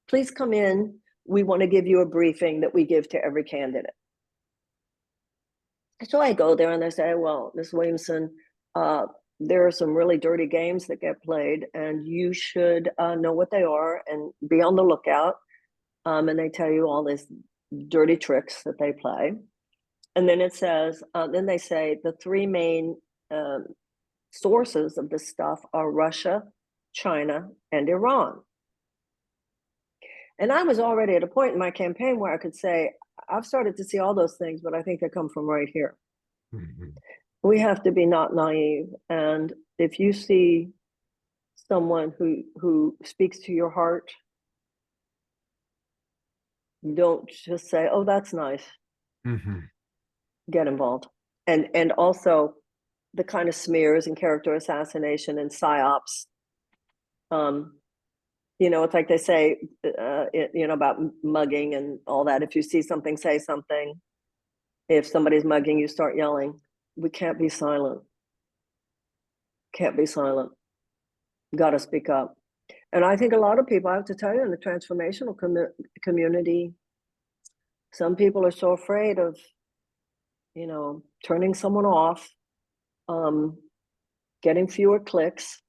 please come in. We want to give you a briefing that we give to every candidate. So I go there and they say, well, Ms. Williamson, there are some really dirty games that get played, and you should know what they are and be on the lookout. And they tell you all these dirty tricks that they play. And then it says, then they say the three main sources of this stuff are Russia, China, and Iran. And I was already at a point in my campaign where I could say, I've started to see all those things, but I think they come from right here. Mm-hmm. We have to be not naive. And if you see someone who speaks to your heart, don't just say, oh, that's nice. Mm-hmm. Get involved. And also the kind of smears and character assassination and psyops. It's like they say, about mugging and all that. If you see something, say something. If somebody's mugging, you start yelling. We can't be silent. Can't be silent. Got to speak up. And I think a lot of people, I have to tell you, in the transformational community, some people are so afraid of, turning someone off, getting fewer clicks,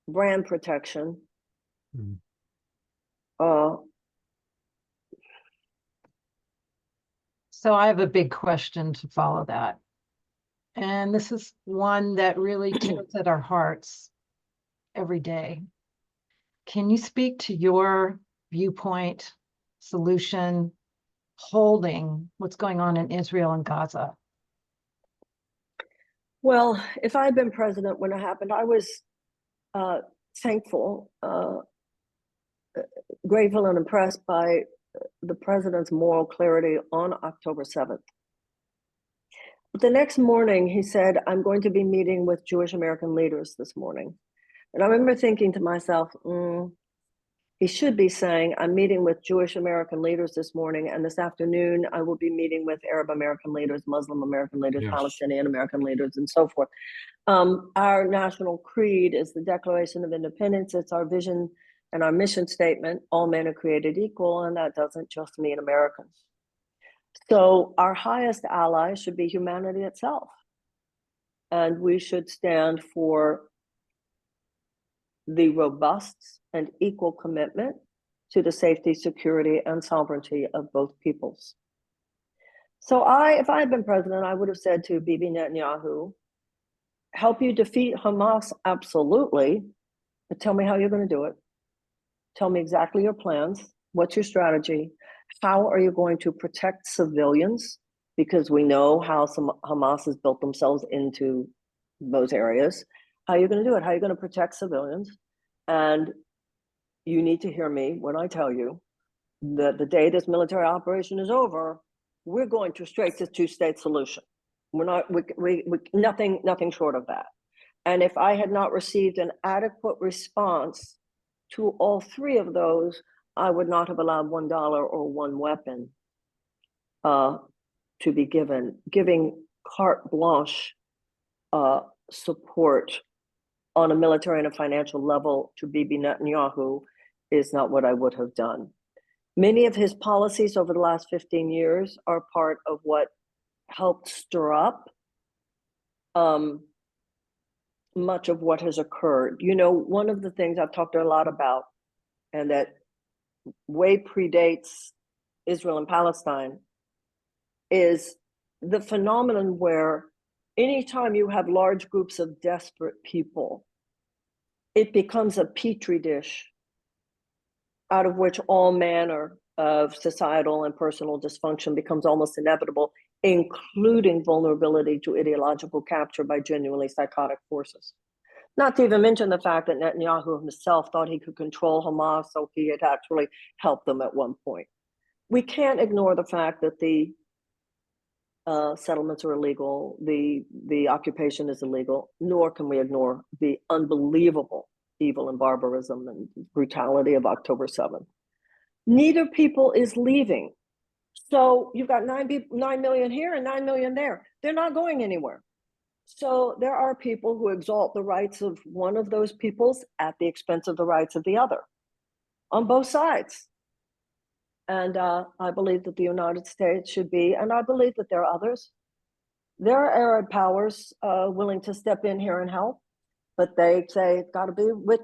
brand protection. Mm. So I have a big question to follow that. And this is one that really tugs at our hearts every day. Can you speak to your viewpoint, solution, holding what's going on in Israel and Gaza? Well, if I had been president when it happened, I was thankful, grateful and impressed by the president's moral clarity on October 7th. But the next morning, he said, I'm going to be meeting with Jewish American leaders this morning. And I remember thinking to myself, he should be saying, I'm meeting with Jewish American leaders this morning, and this afternoon I will be meeting with Arab American leaders, Muslim American leaders, yes, Palestinian American leaders, and so forth. Our national creed is the Declaration of Independence. It's our vision and our mission statement, all men are created equal, and that doesn't just mean Americans. So our highest ally should be humanity itself. And we should stand for the robust and equal commitment to the safety, security, and sovereignty of both peoples. So if I had been president, I would have said to Bibi Netanyahu, help you defeat Hamas, absolutely, but tell me how you're going to do it. Tell me exactly your plans. What's your strategy? How are you going to protect civilians? Because we know how Hamas has built themselves into those areas. How are you going to do it? How are you going to protect civilians? And you need to hear me when I tell you that the day this military operation is over, we're going to straight to two-state solution. We're not, nothing short of that. And if I had not received an adequate response to all three of those, I would not have allowed $1 or one weapon to be given. Giving carte blanche support on a military and a financial level to Bibi Netanyahu is not what I would have done. Many of his policies over the last 15 years are part of what helped stir up much of what has occurred. You know, one of the things I've talked a lot about, and that way predates Israel and Palestine, is the phenomenon where anytime you have large groups of desperate people, it becomes a petri dish out of which all manner of societal and personal dysfunction becomes almost inevitable, including vulnerability to ideological capture by genuinely psychotic forces. Not to even mention the fact that Netanyahu himself thought he could control Hamas, so he had actually helped them at one point. We can't ignore the fact that the settlements are illegal, the occupation is illegal, nor can we ignore the unbelievable evil and barbarism and brutality of October 7th. Neither people is leaving. So you've got 9 million here and 9 million there. They're not going anywhere. So there are people who exalt the rights of one of those peoples at the expense of the rights of the other, on both sides. And I believe that the United States should be, and I believe that there are others. There are Arab powers willing to step in here and help, but they say it's got to be with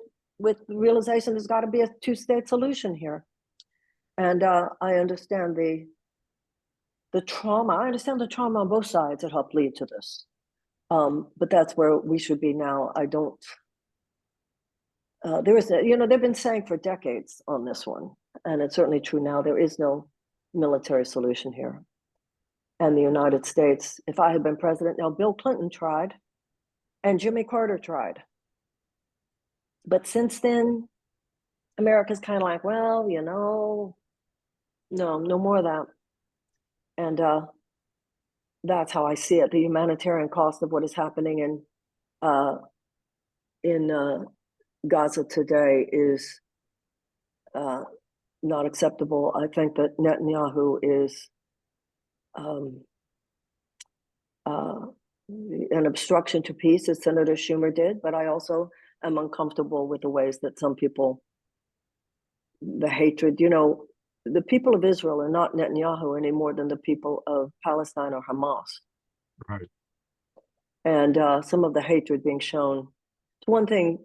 the realization there's got to be a two-state solution here. And I understand the trauma. I understand the trauma on both sides that helped lead to this. But that's where we should be now. I don't. There is, they've been saying for decades on this one, and it's certainly true now. There is no military solution here. And the United States, if I had been president, now Bill Clinton tried, and Jimmy Carter tried. But since then, America's kind of like, well, no more of that. And that's how I see it. The humanitarian cost of what is happening in Gaza today is not acceptable. I think that Netanyahu is an obstruction to peace, as Senator Schumer did, but I also am uncomfortable with the ways that some people, the hatred, the people of Israel are not Netanyahu any more than the people of Palestine or Hamas. Right. And some of the hatred being shown, it's one thing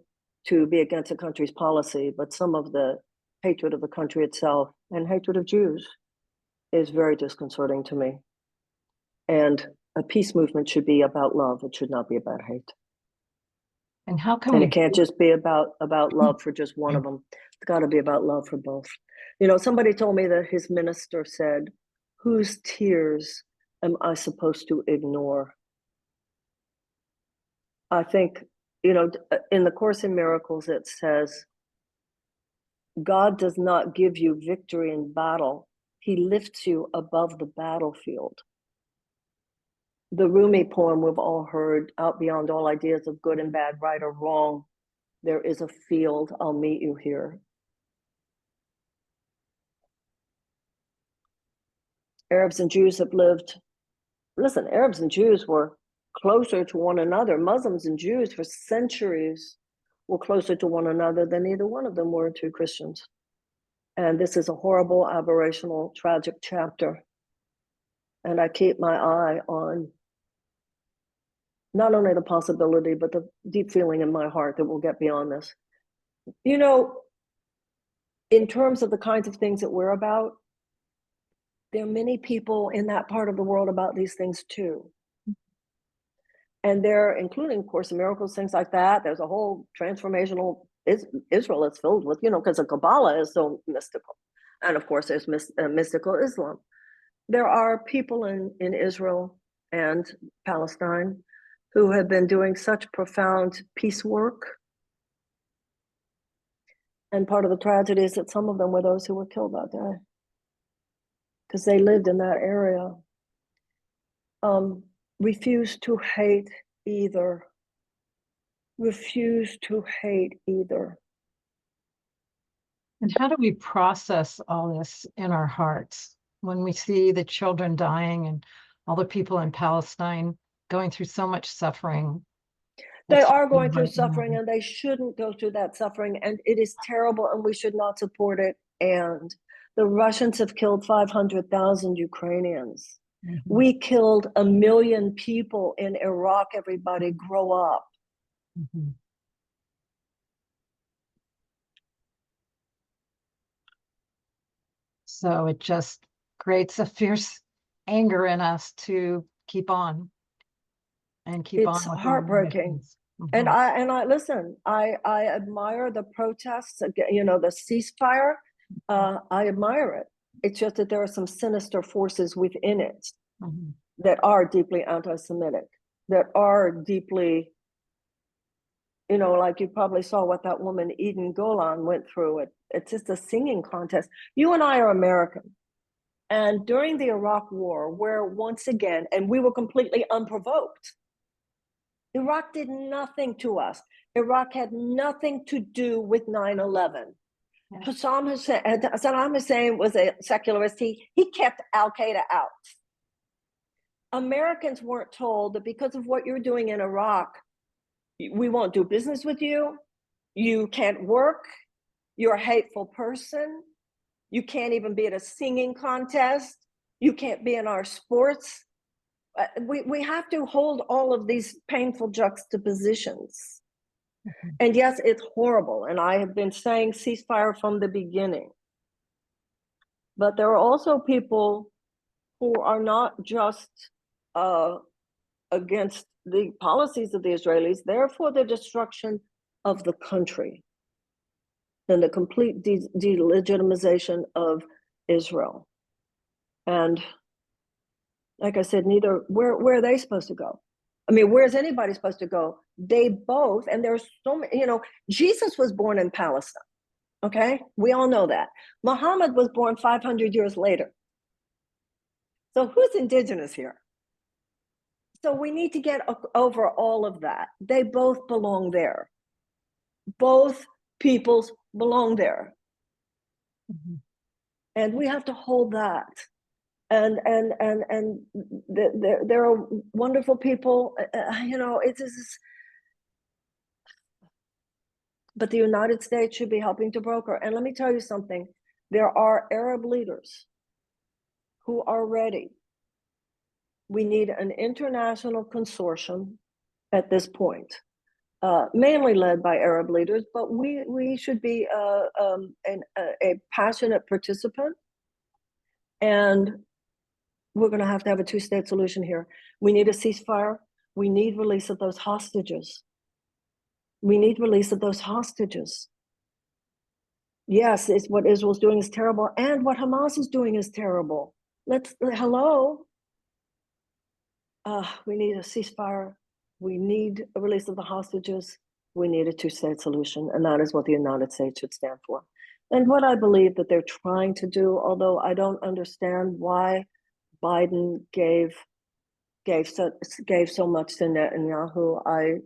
to be against a country's policy, but some of the hatred of the country itself and hatred of Jews is very disconcerting to me. And a peace movement should be about love. It should not be about hate. And how can And we? it can't just be about love for just one of them. It's got to be about love for both. Somebody told me that his minister said, "Whose tears am I supposed to ignore?" I think, in the Course in Miracles, it says, God does not give you victory in battle. He lifts you above the battlefield. The Rumi poem we've all heard, out beyond all ideas of good and bad, right or wrong, there is a field, I'll meet you here. Arabs and Jews have lived, listen, Arabs and Jews were closer to one another. Muslims and Jews for centuries were closer to one another than either one of them were to Christians. And this is a horrible, aberrational, tragic chapter. And I keep my eye on not only the possibility, but the deep feeling in my heart that we'll get beyond this. In terms of the kinds of things that we're about, there are many people in that part of the world about these things too. And they're including Course in Miracles, things like that. There's a whole transformational Israel is filled with, because the Kabbalah is so mystical. And of course, there's mystical Islam. There are people in Israel and Palestine who have been doing such profound peace work. And part of the tragedy is that some of them were those who were killed that day because they lived in that area. Refuse to hate either. Refuse to hate either. And how do we process all this in our hearts when we see the children dying and all the people in Palestine going through so much suffering? They are going through suffering, and they shouldn't go through that suffering, and it is terrible, and we should not support it. And the Russians have killed 500,000 Ukrainians. Mm-hmm. We killed 1 million people in Iraq. Everybody grow up. Mm-hmm. So it just creates a fierce anger in us to keep on and keep on. It's with our heartbreaking. missions. And Mhm. I listen, I admire the protests, you know, the ceasefire. I admire it. It's just that there are some sinister forces within it Mhm. that are deeply anti-Semitic, that are deeply, you know, like you probably saw what that woman Eden Golan went through. It's just a singing contest. You and I are American. And during the Iraq War, where once again, and we were completely unprovoked, Iraq did nothing to us. Iraq had nothing to do with 9/11. Yeah. Saddam Hussein was a secularist. He kept Al-Qaeda out. Americans weren't told that because of what you're doing in Iraq, we won't do business with you. You can't work. You're a hateful person. You can't even be at a singing contest. You can't be in our sports. We have to hold all of these painful juxtapositions. Mm-hmm. And yes, it's horrible. And I have been saying ceasefire from the beginning. But there are also people who are not just against the policies of the Israelis, they're for the destruction of the country and the complete delegitimization of Israel. And like I said, where are they supposed to go? I mean, where's anybody supposed to go? They both, and there's so many, you know, Jesus was born in Palestine, okay? We all know that. Muhammad was born 500 years later. So who's indigenous here? So we need to get over all of that. They both belong there. Both peoples belong there. Mm-hmm. And we have to hold that. And there are wonderful people, you know, it is, but the United States should be helping to broker. And let me tell you something, there are Arab leaders who are ready. We need an international consortium at this point, mainly led by Arab leaders, but we should be a passionate participant. And we're going to have a two-state solution here. We need a ceasefire. We need release of those hostages. We need release of those hostages. Yes, it's what Israel's doing is terrible, and what Hamas is doing is terrible. Hello. We need a ceasefire. We need a release of the hostages. We need a two-state solution, and that is what the United States should stand for. And what I believe that they're trying to do, although I don't understand why Biden gave so much to Netanyahu.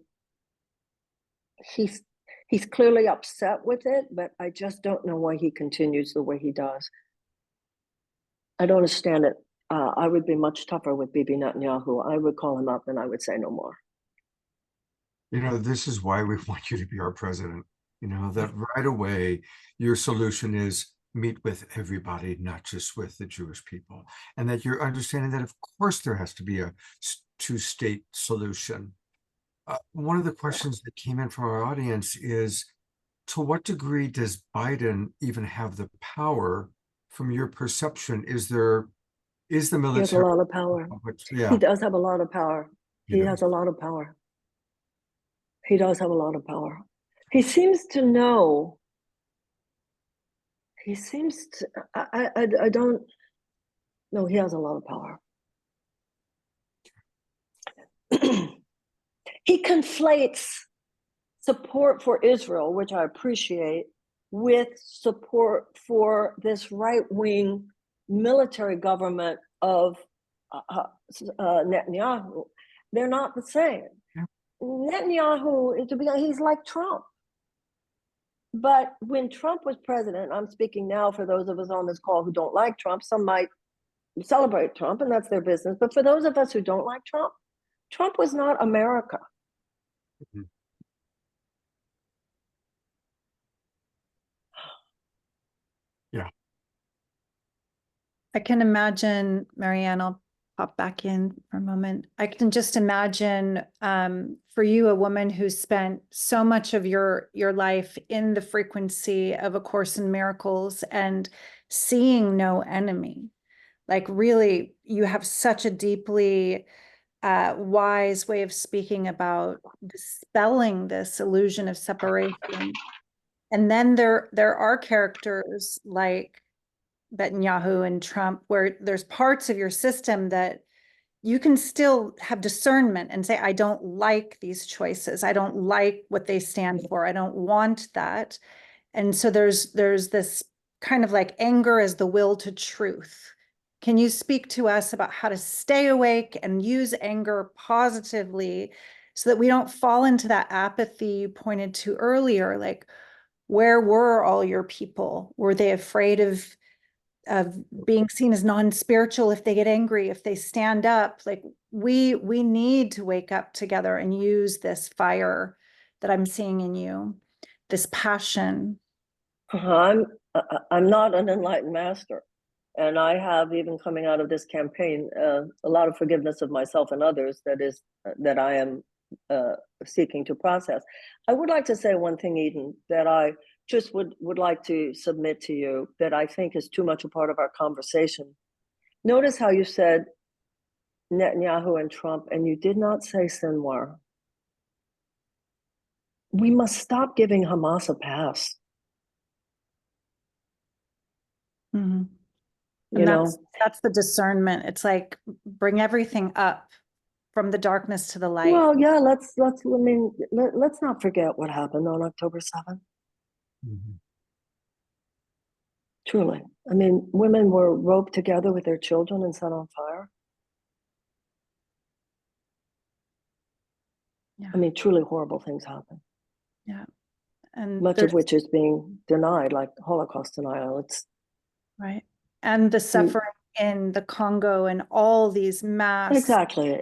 He's clearly upset with it, but I just don't know why he continues the way he does. I don't understand it. I would be much tougher with Bibi Netanyahu. I would call him up and I would say no more. You know, this is why we want you to be our president. You know, that right away, your solution is meet with everybody, not just with the Jewish people. And that you're understanding that, of course, there has to be a two-state solution. One of the questions that came in from our audience is, to what degree does Biden even have the power from your perception? Is the military? He has a lot of power. Yeah. He does have a lot of power. He has a lot of power. He does have a lot of power. He seems to know. He seems to, I don't know. He has a lot of power. He conflates support for Israel, which I appreciate, with support for this right-wing military government of Netanyahu. They're not the same. Yeah. Netanyahu, he's like Trump. But when Trump was president, I'm speaking now for those of us on this call who don't like Trump, some might celebrate Trump, and that's their business. But for those of us who don't like Trump, Trump was not America. Mm-hmm. Yeah. I can imagine, Marianne, I'll pop back in for a moment. I can just imagine for you, a woman who spent so much of your life in the frequency of A Course in Miracles and seeing no enemy. Like really, you have such a deeply wise way of speaking about dispelling this illusion of separation. And then there are characters like Netanyahu and Trump, where there's parts of your system that you can still have discernment and say, I don't like these choices. I don't like what they stand for. I don't want that. And so there's this kind of like anger as the will to truth. Can you speak to us about how to stay awake and use anger positively so that we don't fall into that apathy you pointed to earlier? Like, where were all your people? Were they afraid of being seen as non-spiritual if they get angry, if they stand up? Like we need to wake up together and use this fire that I'm seeing in you, this passion. I'm not an enlightened master, and I have, even coming out of this campaign, a lot of forgiveness of myself and others that I am seeking to process. I would like to say one thing, Eden, that I just would like to submit to you that I think is too much a part of our conversation. Notice how you said Netanyahu and Trump, and you did not say Sinwar. We must stop giving Hamas a pass. Mm-hmm. You know, that's the discernment. It's like bring everything up from the darkness to the light. Well, yeah, let's not forget what happened on October 7th. Mm-hmm. Truly. I mean, women were roped together with their children and set on fire. Yeah. I mean, truly horrible things happen. Yeah. And much of which is being denied, like Holocaust denial. It's right. And the suffering in the Congo and all these mass. Exactly.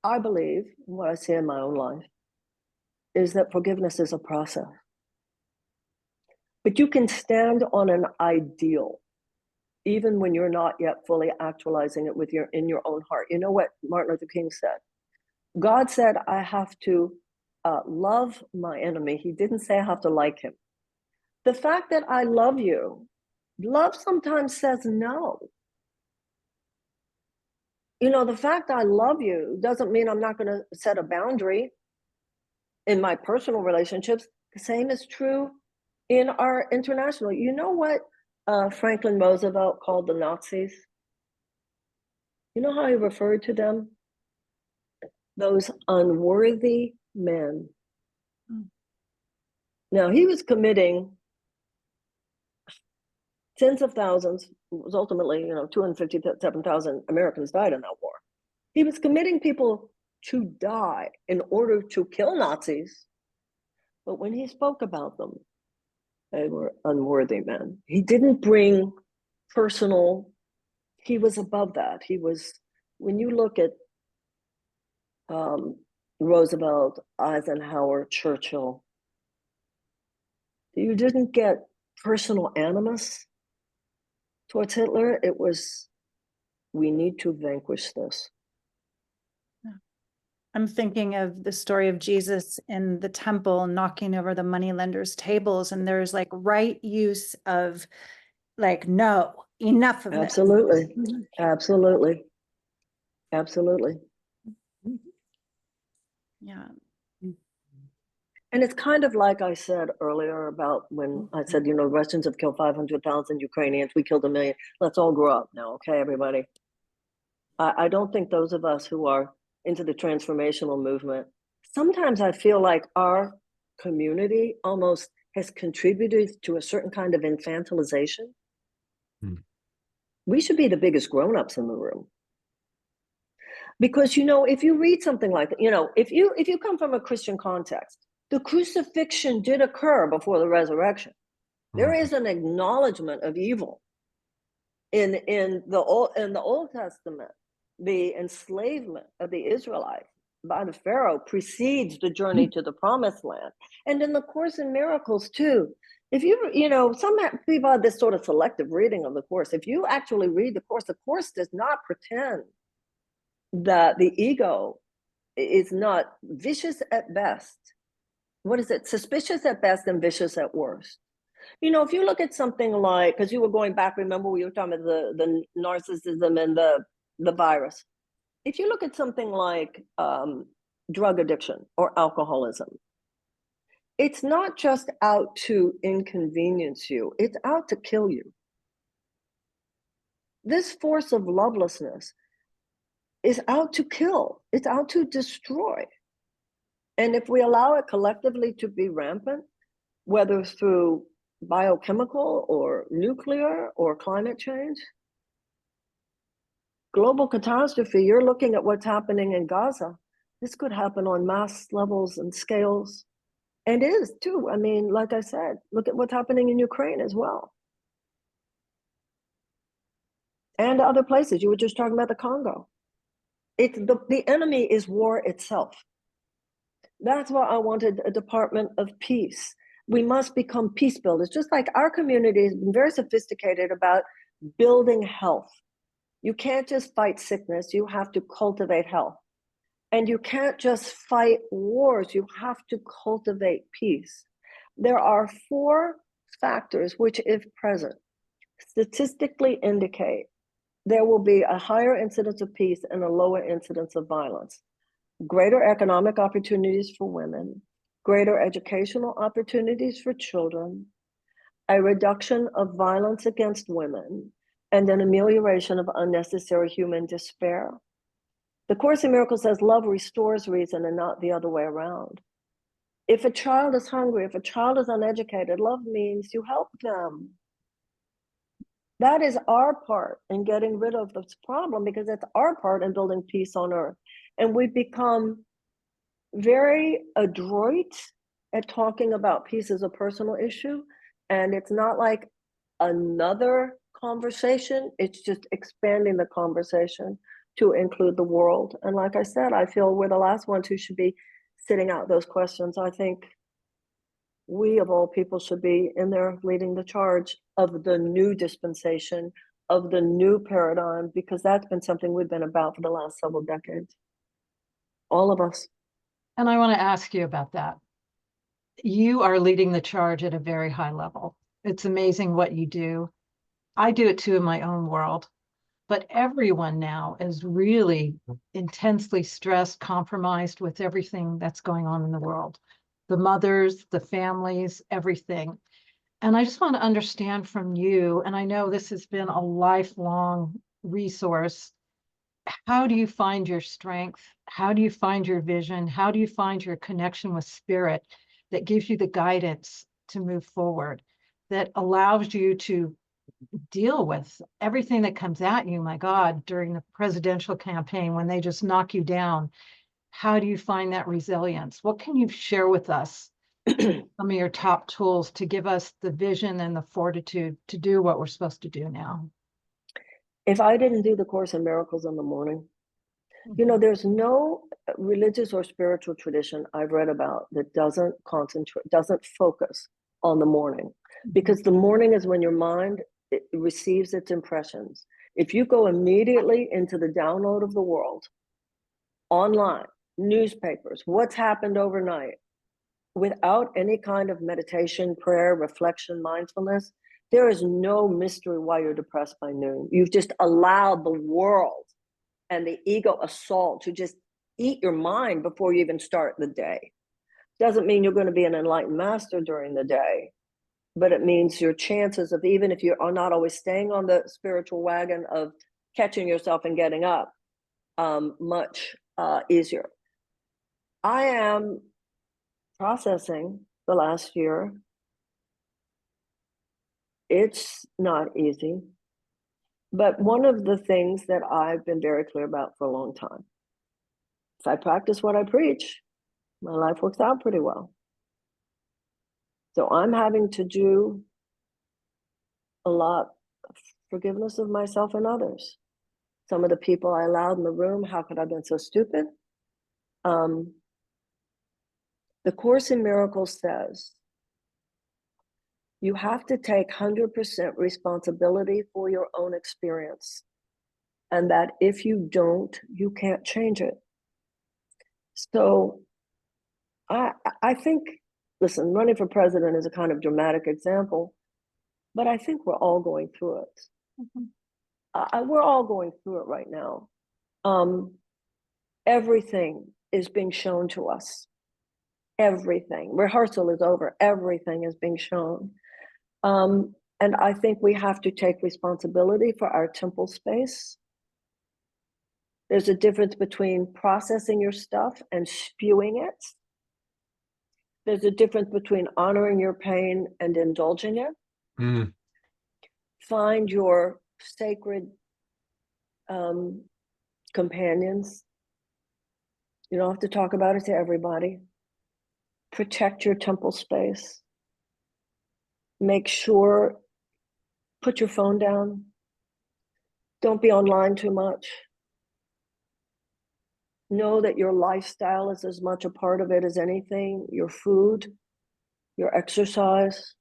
I believe what I see in my own life is that forgiveness is a process. But you can stand on an ideal, even when you're not yet fully actualizing it in your own heart. You know what Martin Luther King said? God said, I have to love my enemy. He didn't say I have to like him. The fact that I love you, love sometimes says no. You know, the fact I love you doesn't mean I'm not going to set a boundary in my personal relationships. The same is true in our international. You know what Franklin Roosevelt called the Nazis? You know how he referred to them? Those unworthy men. Now, he was committing tens of thousands. It was ultimately, 257,000 Americans died in that war. He was committing people to die in order to kill Nazis. But when he spoke about them, they were unworthy men. He didn't bring personal, he was above that. He was, when you look at Roosevelt, Eisenhower, Churchill, you didn't get personal animus towards Hitler. It was, we need to vanquish this. I'm thinking of the story of Jesus in the temple knocking over the moneylenders' tables, and there's like right use of like, no, enough of Absolutely. this. Absolutely. Absolutely. Yeah. And it's kind of like I said earlier about when I said, Russians have killed 500,000 Ukrainians. We killed 1 million. Let's all grow up now, okay, everybody? I don't think those of us who are into the transformational movement, sometimes I feel like our community almost has contributed to a certain kind of infantilization. We should be the biggest grown-ups in the room. Because, you know, if you read something like that, you know, if you come from a Christian context, the crucifixion did occur before the resurrection. There is an acknowledgement of evil in the Old Testament. The enslavement of the Israelites by the Pharaoh precedes the journey to the promised land. And in the Course in Miracles too, if you know, some people have this sort of selective reading of the Course. If you actually read the Course does not pretend that the ego is not vicious at best. What is it? Suspicious at best and vicious at worst. You know, if you look at something like, because you were going back, remember we were talking about the narcissism and the virus. If you look at something like drug addiction or alcoholism, it's not just out to inconvenience you, it's out to kill you. This force of lovelessness is out to kill, it's out to destroy. And if we allow it collectively to be rampant, whether through biochemical or nuclear or climate change, global catastrophe, you're looking at what's happening in Gaza. This could happen on mass levels and scales, and is too. I mean, like I said, look at what's happening in Ukraine as well. And other places. You were just talking about the Congo. The enemy is war itself. That's why I wanted a Department of Peace. We must become peace builders, just like our community has been very sophisticated about building health. You can't just fight sickness, you have to cultivate health. And you can't just fight wars, you have to cultivate peace. There are 4 factors which, if present, statistically indicate there will be a higher incidence of peace and a lower incidence of violence. Greater economic opportunities for women, greater educational opportunities for children, a reduction of violence against women, and an amelioration of unnecessary human despair. The Course in Miracles says love restores reason and not the other way around. If a child is hungry, if a child is uneducated, love means you help them. That is our part in getting rid of this problem, because it's our part in building peace on earth. And we've become very adroit at talking about peace as a personal issue. And it's not like another conversation, it's just expanding the conversation to include the world. And like I said, I feel we're the last ones who should be sitting out those questions. I think we of all people should be in there leading the charge of the new dispensation, of the new paradigm, because that's been something we've been about for the last several decades. All of us. And I want to ask you about that. You are leading the charge at a very high level. It's amazing what you do. I do it too in my own world. But everyone now is really intensely stressed, compromised with everything that's going on in the world. The mothers, the families, everything. And I just want to understand from you, and I know this has been a lifelong resource, how do you find your strength? How do you find your vision? How do you find your connection with spirit that gives you the guidance to move forward, that allows you to deal with everything that comes at you, my God, during the presidential campaign, when they just knock you down? How do you find that resilience? What can you share with us, some of your top tools to give us the vision and the fortitude to do what we're supposed to do now? If I didn't do the Course in Miracles in the morning, you know, there's no religious or spiritual tradition I've read about that doesn't focus on the morning, because the morning is when your mind receives its impressions. If you go immediately into the download of the world, online, newspapers, what's happened overnight, without any kind of meditation, prayer, reflection, mindfulness, there is no mystery why you're depressed by noon. You've just allowed the world and the ego assault to just eat your mind before you even start the day. Doesn't mean you're going to be an enlightened master during the day, but it means your chances of, even if you are not always staying on the spiritual wagon of catching yourself and getting up, much easier. I am processing the last year. It's not easy. But one of the things that I've been very clear about for a long time, if I practice what I preach, my life works out pretty well. So I'm having to do a lot of forgiveness of myself and others. Some of the people I allowed in the room, how could I have been so stupid? The Course in Miracles says, you have to take 100% responsibility for your own experience. And that if you don't, you can't change it. So I think, listen, running for president is a kind of dramatic example, but I think we're all going through it. Mm-hmm. We're all going through it right now. Everything is being shown to us. Everything. Rehearsal is over. Everything is being shown. And I think we have to take responsibility for our temple space. There's a difference between processing your stuff and spewing it. There's a difference between honoring your pain and indulging it. Mm. Find your sacred companions. You don't have to talk about it to everybody. Protect your temple space. Make sure, put your phone down. Don't be online too much. Know that your lifestyle is as much a part of it as anything, your food, your exercise.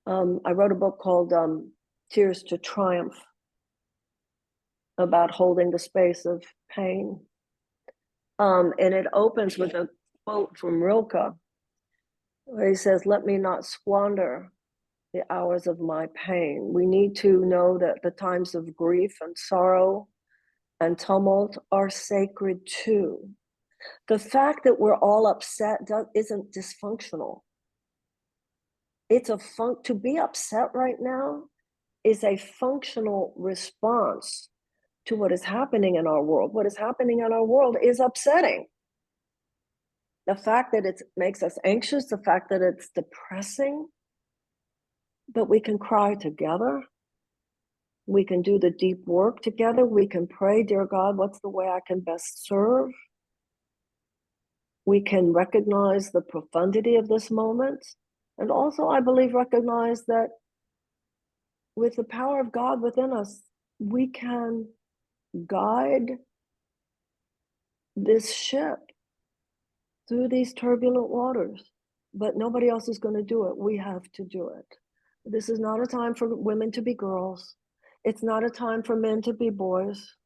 I wrote a book called Tears to Triumph about holding the space of pain. And it opens with a quote from Rilke, where he says, "Let me not squander the hours of my pain." We need to know that the times of grief and sorrow and tumult are sacred too. The fact that we're all upset isn't dysfunctional. It's to be upset right now is a functional response to what is happening in our world. What is happening in our world is upsetting. The fact that it makes us anxious, the fact that it's depressing, but we can cry together. We can do the deep work together. We can pray, dear God, what's the way I can best serve? We can recognize the profundity of this moment. And also, I believe, recognize that with the power of God within us, we can guide this ship through these turbulent waters. But nobody else is going to do it. We have to do it. This is not a time for women to be girls. It's not a time for men to be boys.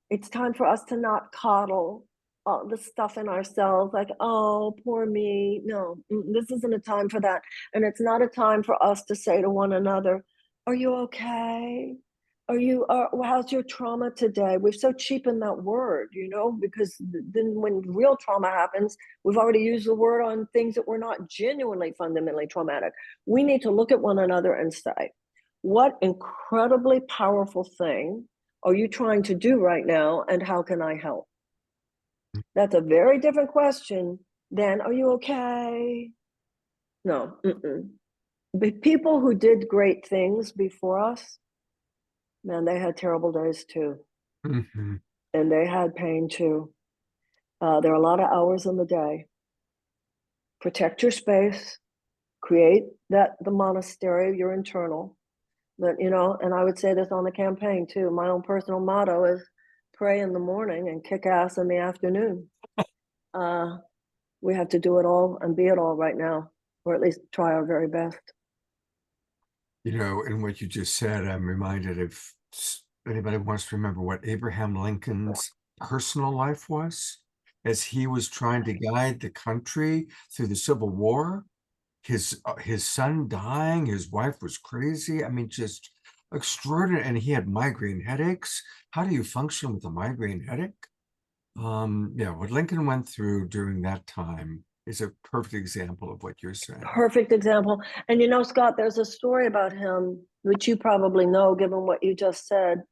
It's time for us to not coddle all the stuff in ourselves, like, oh, poor me. No, this isn't a time for that. And it's not a time for us to say to one another, are you okay? How's your trauma today? We've so cheapened that word, because then when real trauma happens, we've already used the word on things that were not genuinely fundamentally traumatic. We need to look at one another and say, what incredibly powerful thing are you trying to do right now, and how can I help? That's a very different question than, are you okay? No. But people who did great things before us, man, they had terrible days too. Mm-hmm. And they had pain too. There are a lot of hours in the day. Protect your space. Create the monastery of your internal. But, and I would say this on the campaign too. My own personal motto is pray in the morning and kick ass in the afternoon. We have to do it all and be it all right now, or at least try our very best. In what you just said, I'm reminded of, anybody wants to remember what Abraham Lincoln's personal life was as he was trying to guide the country through the Civil War. His son dying, his wife was crazy. I mean, just extraordinary. And he had migraine headaches. How do you function with a migraine headache? What Lincoln went through during that time is a perfect example of what you're saying. Perfect example. And Scott, there's a story about him, which you probably know, given what you just said.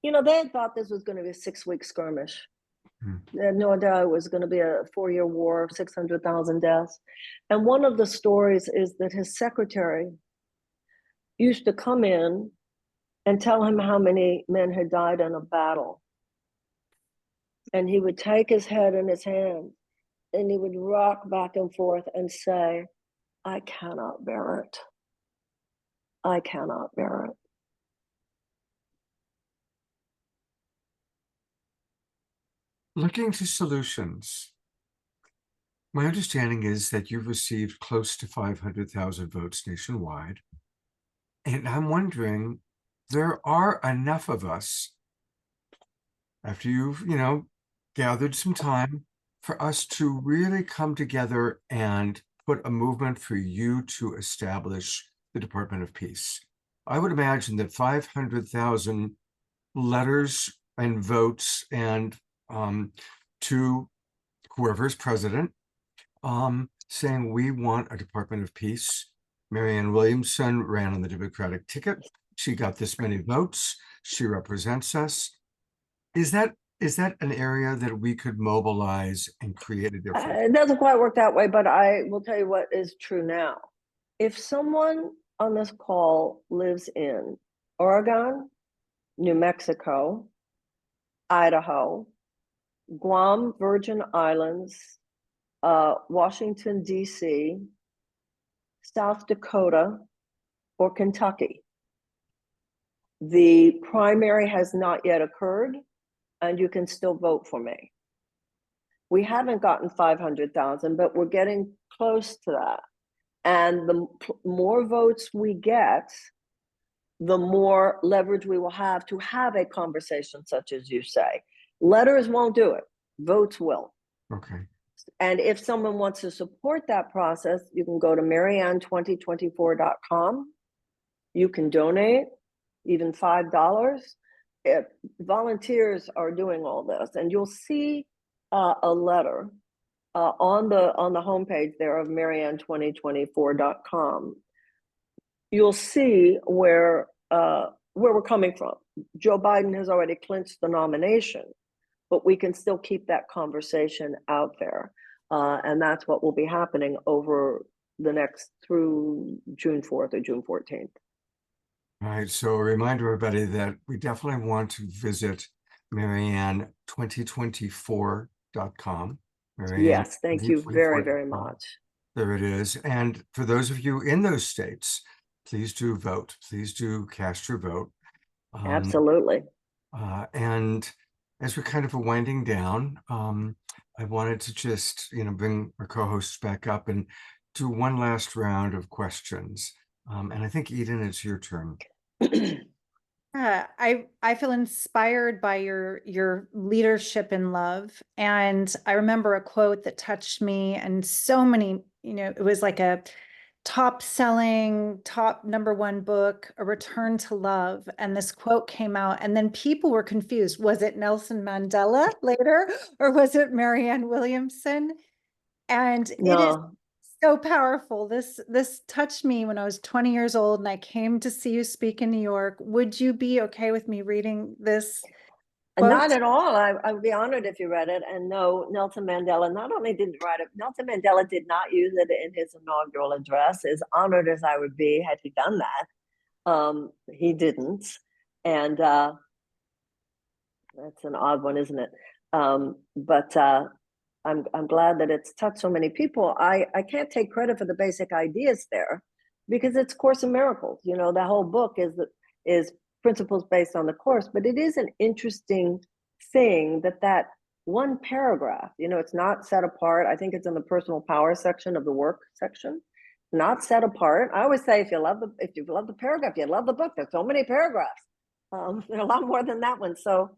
You know, they had thought this was going to be a 6-week skirmish. They had no idea it was going to be a 4-year war of 600,000 deaths. And one of the stories is that his secretary used to come in and tell him how many men had died in a battle. And he would take his head in his hand and he would rock back and forth and say, I cannot bear it. I cannot bear it. Looking to solutions. My understanding is that you've received close to 500,000 votes nationwide. And I'm wondering, there are enough of us, after you've, gathered some time, for us to really come together and put a movement for you to establish the Department of Peace. I would imagine that 500,000 letters and votes and to whoever is president, saying we want a Department of Peace. Marianne Williamson ran on the Democratic ticket. She got this many votes. She represents us. Is that an area that we could mobilize and create a difference? It doesn't quite work that way, but I will tell you what is true now. If someone on this call lives in Oregon, New Mexico, Idaho, Guam, Virgin Islands, Washington, D.C., South Dakota, or Kentucky, the primary has not yet occurred, and you can still vote for me. We haven't gotten 500,000, but we're getting close to that. And the more votes we get, the more leverage we will have to have a conversation such as you say. Letters won't do it. Votes will. Okay. And if someone wants to support that process, you can go to marianne2024.com. You can donate even $5. Volunteers are doing all this, and you'll see a letter on the homepage there of marianne2024.com. You'll see where we're coming from. Joe Biden has already clinched the nomination, but we can still keep that conversation out there. And that's what will be happening over the next through June 4th or June 14th. All right, so a reminder, everybody, that we definitely want to visit Marianne2024.com. Yes, thank you very, very much. There it is. And for those of you in those states, please do vote. Please do cast your vote. Absolutely. And as we're kind of winding down, I wanted to just, bring our co-hosts back up and do one last round of questions. And I think, Eden, it's your turn. Yeah, I feel inspired by your leadership in love. And I remember a quote that touched me, and so many, it was like a top #1 book, A Return to Love. And this quote came out, and then people were confused. Was it Nelson Mandela later, or was it Marianne Williamson? And No. it is so powerful. This touched me when I was 20 years old and I came to see you speak in New York. Would you be okay with me reading this quote? Not at all. I would be honored if you read it. And no, Nelson Mandela not only didn't write it, Nelson Mandela did not use it in his inaugural address. As honored as I would be had he done that, he didn't. And that's an odd one, isn't it? But I'm glad that it's touched so many people. I can't take credit for the basic ideas there because it's Course in Miracles. The whole book is principles based on the Course, but it is an interesting thing that one paragraph, it's not set apart. I think it's in the personal power section of the work section, not set apart. I always say, if you love the paragraph, you love the book. There's so many paragraphs. There are a lot more than that one. So,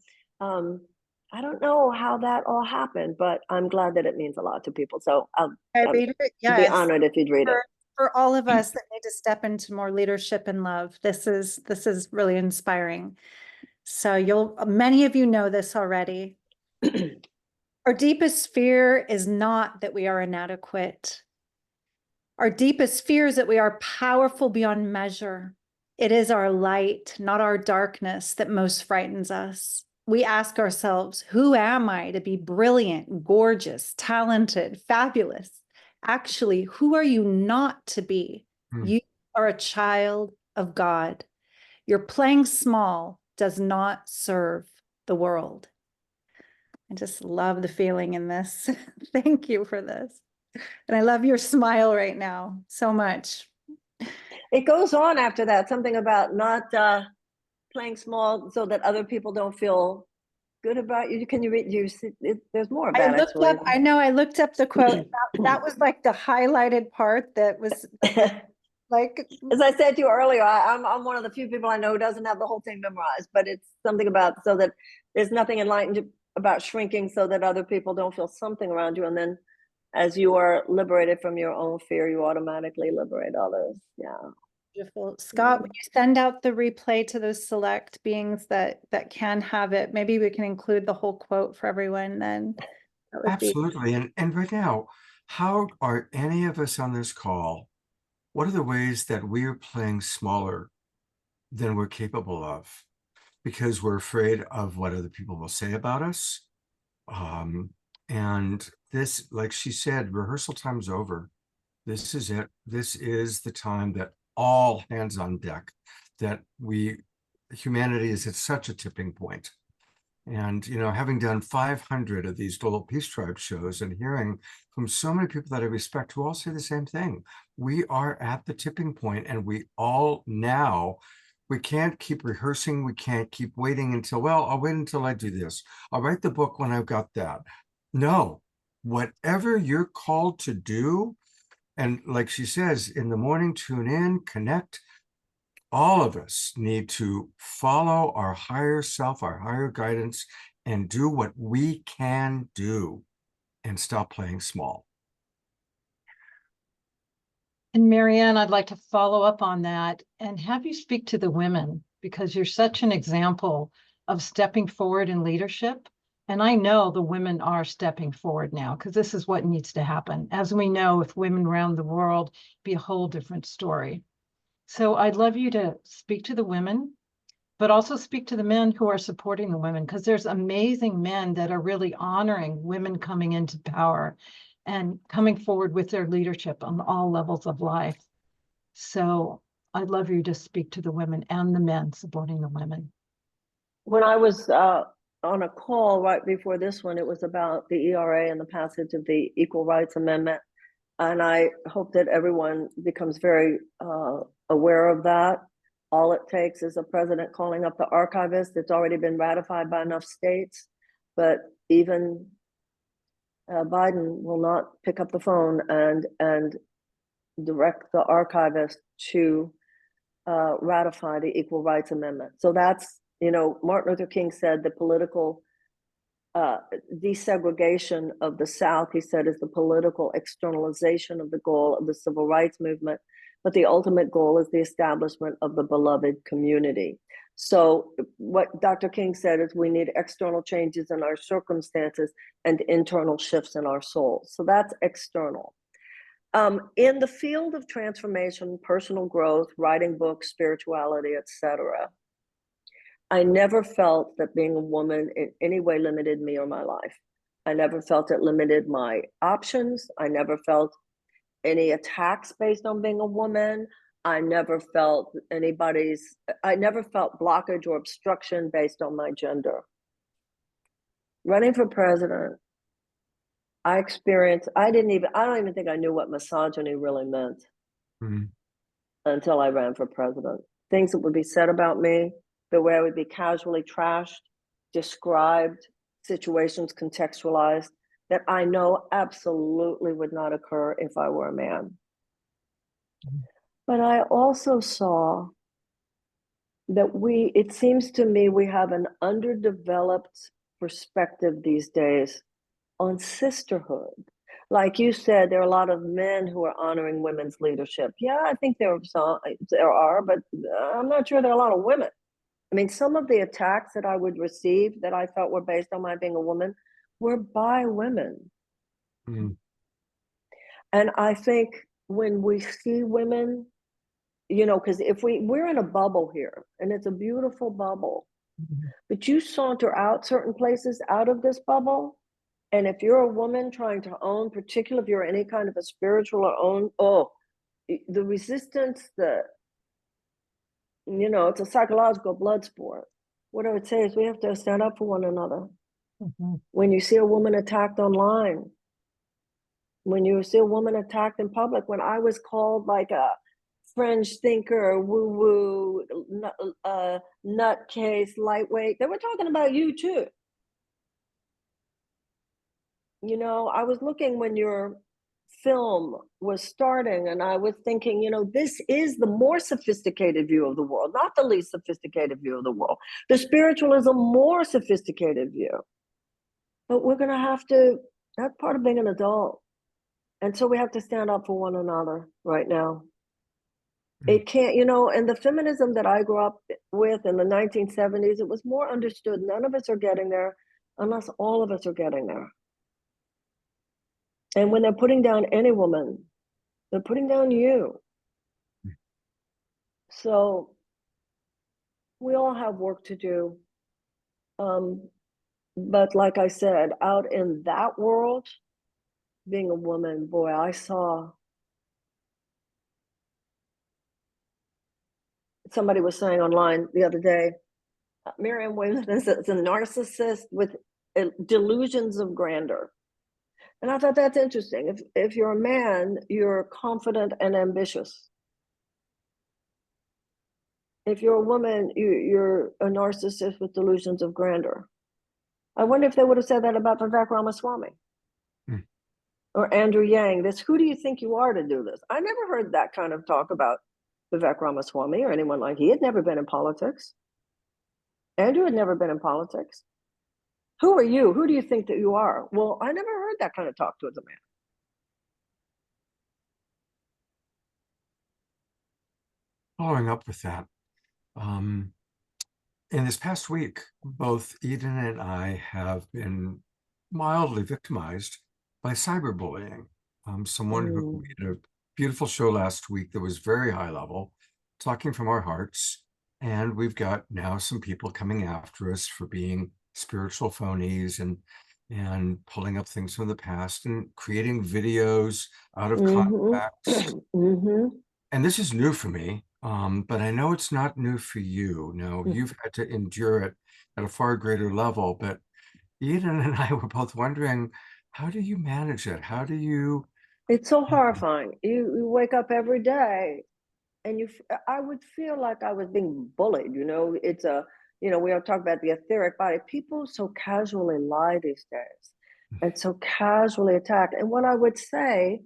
I don't know how that all happened, but I'm glad that it means a lot to people. So I'll read it. Yes. Be honored if you'd read it. For all of us that need to step into more leadership and love, this is really inspiring. So many of you know this already. Our deepest fear is not that we are inadequate. Our deepest fear is that we are powerful beyond measure. It is our light, not our darkness, that most frightens us. We ask ourselves, who am I to be brilliant, gorgeous, talented, fabulous? Actually, who are you not to be? You are a child of God. Your playing small does not serve the world. I just love the feeling in this. Thank you for this. And I love your smile right now so much. It goes on after that, something about not playing small so that other people don't feel good about you. Can you read? There's more of that actually. I know I looked up the quote. That was like the highlighted part that was like. As I said to you earlier, I'm one of the few people I know who doesn't have the whole thing memorized, but it's something about so that there's nothing enlightened about shrinking so that other people don't feel something around you. And then as you are liberated from your own fear, you automatically liberate others. Yeah. Beautiful. Scott, when you send out the replay to those select beings that can have it, maybe we can include the whole quote for everyone then. Absolutely. And right now, how are any of us on this call, what are the ways that we are playing smaller than we're capable of? Because we're afraid of what other people will say about us. And this, like she said, rehearsal time's over. This is it. This is the time that all hands on deck, that humanity is at such a tipping point. And, having done 500 of these Global Peace Tribe shows and hearing from so many people that I respect who all say the same thing, we are at the tipping point, and we can't keep rehearsing. We can't keep waiting until, I'll wait until I do this. I'll write the book when I've got that. No, whatever you're called to do, and like she says, in the morning, tune in, connect. All of us need to follow our higher self, our higher guidance, and do what we can do and stop playing small. And Marianne, I'd like to follow up on that and have you speak to the women, because you're such an example of stepping forward in leadership. And I know the women are stepping forward now, because this is what needs to happen. As we know, with women around the world, be a whole different story. So I'd love you to speak to the women, but also speak to the men who are supporting the women, because there's amazing men that are really honoring women coming into power and coming forward with their leadership on all levels of life. So I'd love you to speak to the women and the men supporting the women. When I was on a call right before this one, it was about the ERA and the passage of the Equal Rights Amendment. And I hope that everyone becomes very aware of that. All it takes is a president calling up the archivist. It's already been ratified by enough states, but even Biden will not pick up the phone and direct the archivist to ratify the Equal Rights Amendment. So that's, Martin Luther King said the political desegregation of the South, he said, is the political externalization of the goal of the civil rights movement. But the ultimate goal is the establishment of the beloved community. So what Dr. King said is we need external changes in our circumstances and internal shifts in our souls. So that's external. In the field of transformation, personal growth, writing books, spirituality, etc., I never felt that being a woman in any way limited me or my life. I never felt it limited my options. I never felt any attacks based on being a woman. I never felt blockage or obstruction based on my gender. Running for president, I don't even think I knew what misogyny really meant until I ran for president. Things that would be said about me, the way I would be casually trashed, described, situations contextualized, that I know absolutely would not occur if I were a man. But I also saw that it seems to me we have an underdeveloped perspective these days on sisterhood. Like you said, there are a lot of men who are honoring women's leadership. Yeah, I think there are, but I'm not sure there are a lot of women. I mean, some of the attacks that I would receive that I felt were based on my being a woman were by women. And I think when we see women you know, because if we're in a bubble here, and it's a beautiful bubble, but you saunter out certain places out of this bubble, and if you're a woman trying to own, particularly if you're any kind of a spiritual or own, the resistance, you know, it's a psychological blood sport. What I would say is we have to stand up for one another. When you see a woman attacked online, when you see a woman attacked in public, when I was called like a French thinker, woo-woo, nutcase, lightweight, they were talking about you too. You know, I was looking when your film was starting, and I was thinking, you know, this is the more sophisticated view of the world, not the least sophisticated view of the world. The spiritual is a more sophisticated view. But we're going to have to, that's part of being an adult. And so we have to stand up for one another right now. It can't, you know, and the feminism that I grew up with in the 1970s, it was more understood. None of us are getting there unless all of us are getting there. And when they're putting down any woman, they're putting down you. So we all have work to do. But like I said, out in that world, being a woman, boy, I saw, somebody was saying online the other day, Marianne Williamson is a narcissist with delusions of grandeur. And I thought that's interesting. If you're a man, you're confident and ambitious. If you're a woman, you're a narcissist with delusions of grandeur. I wonder if they would have said that about Vivek Ramaswamy or Andrew Yang. This, who do you think you are to do this? I never heard that kind of talk about Vivek Ramaswamy or anyone like. He had never been in politics. Andrew had never been in politics. Who are you? Who do you think that you are? Well, I never heard that kind of talk towards a man. Following up with that, in this past week, both Eden and I have been mildly victimized by cyberbullying. Someone who did a beautiful show last week that was very high level, talking from our hearts. And we've got now some people coming after us for being spiritual phonies and pulling up things from the past and creating videos out of context. And this is new for me, but I know it's not new for you. No, you've had to endure it at a far greater level. But Eden and I were both wondering, how do you manage it? How do you? It's so horrifying. You wake up every day and I would feel like I was being bullied, you know. It's you know, we all talk about the etheric body. People so casually lie these days and so casually attack. And what I would say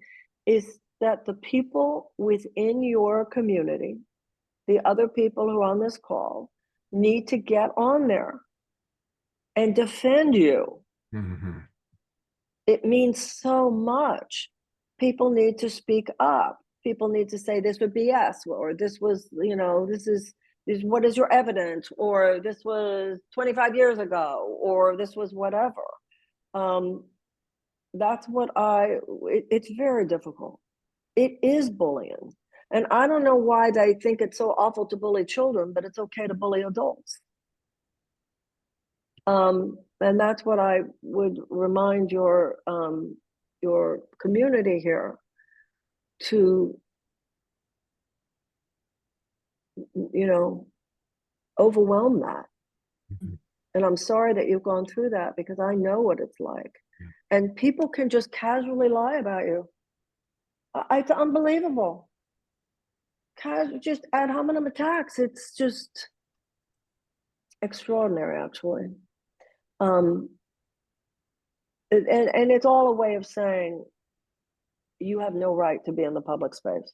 is that the people within your community, the other people who are on this call, need to get on there and defend you. It means so much. People need to speak up. People need to say this was BS, or this was, you know, this is what is your evidence, or this was 25 years ago, or this was whatever. That's what it's very difficult. It is bullying. And I don't know why they think it's so awful to bully children, but it's okay to bully adults. And that's what I would remind your community here to, you know, overwhelm that. And I'm sorry that you've gone through that, because I know what it's like. And people can just casually lie about you. It's unbelievable. Just ad hominem attacks. It's just extraordinary, actually. And it's all a way of saying you have no right to be in the public space.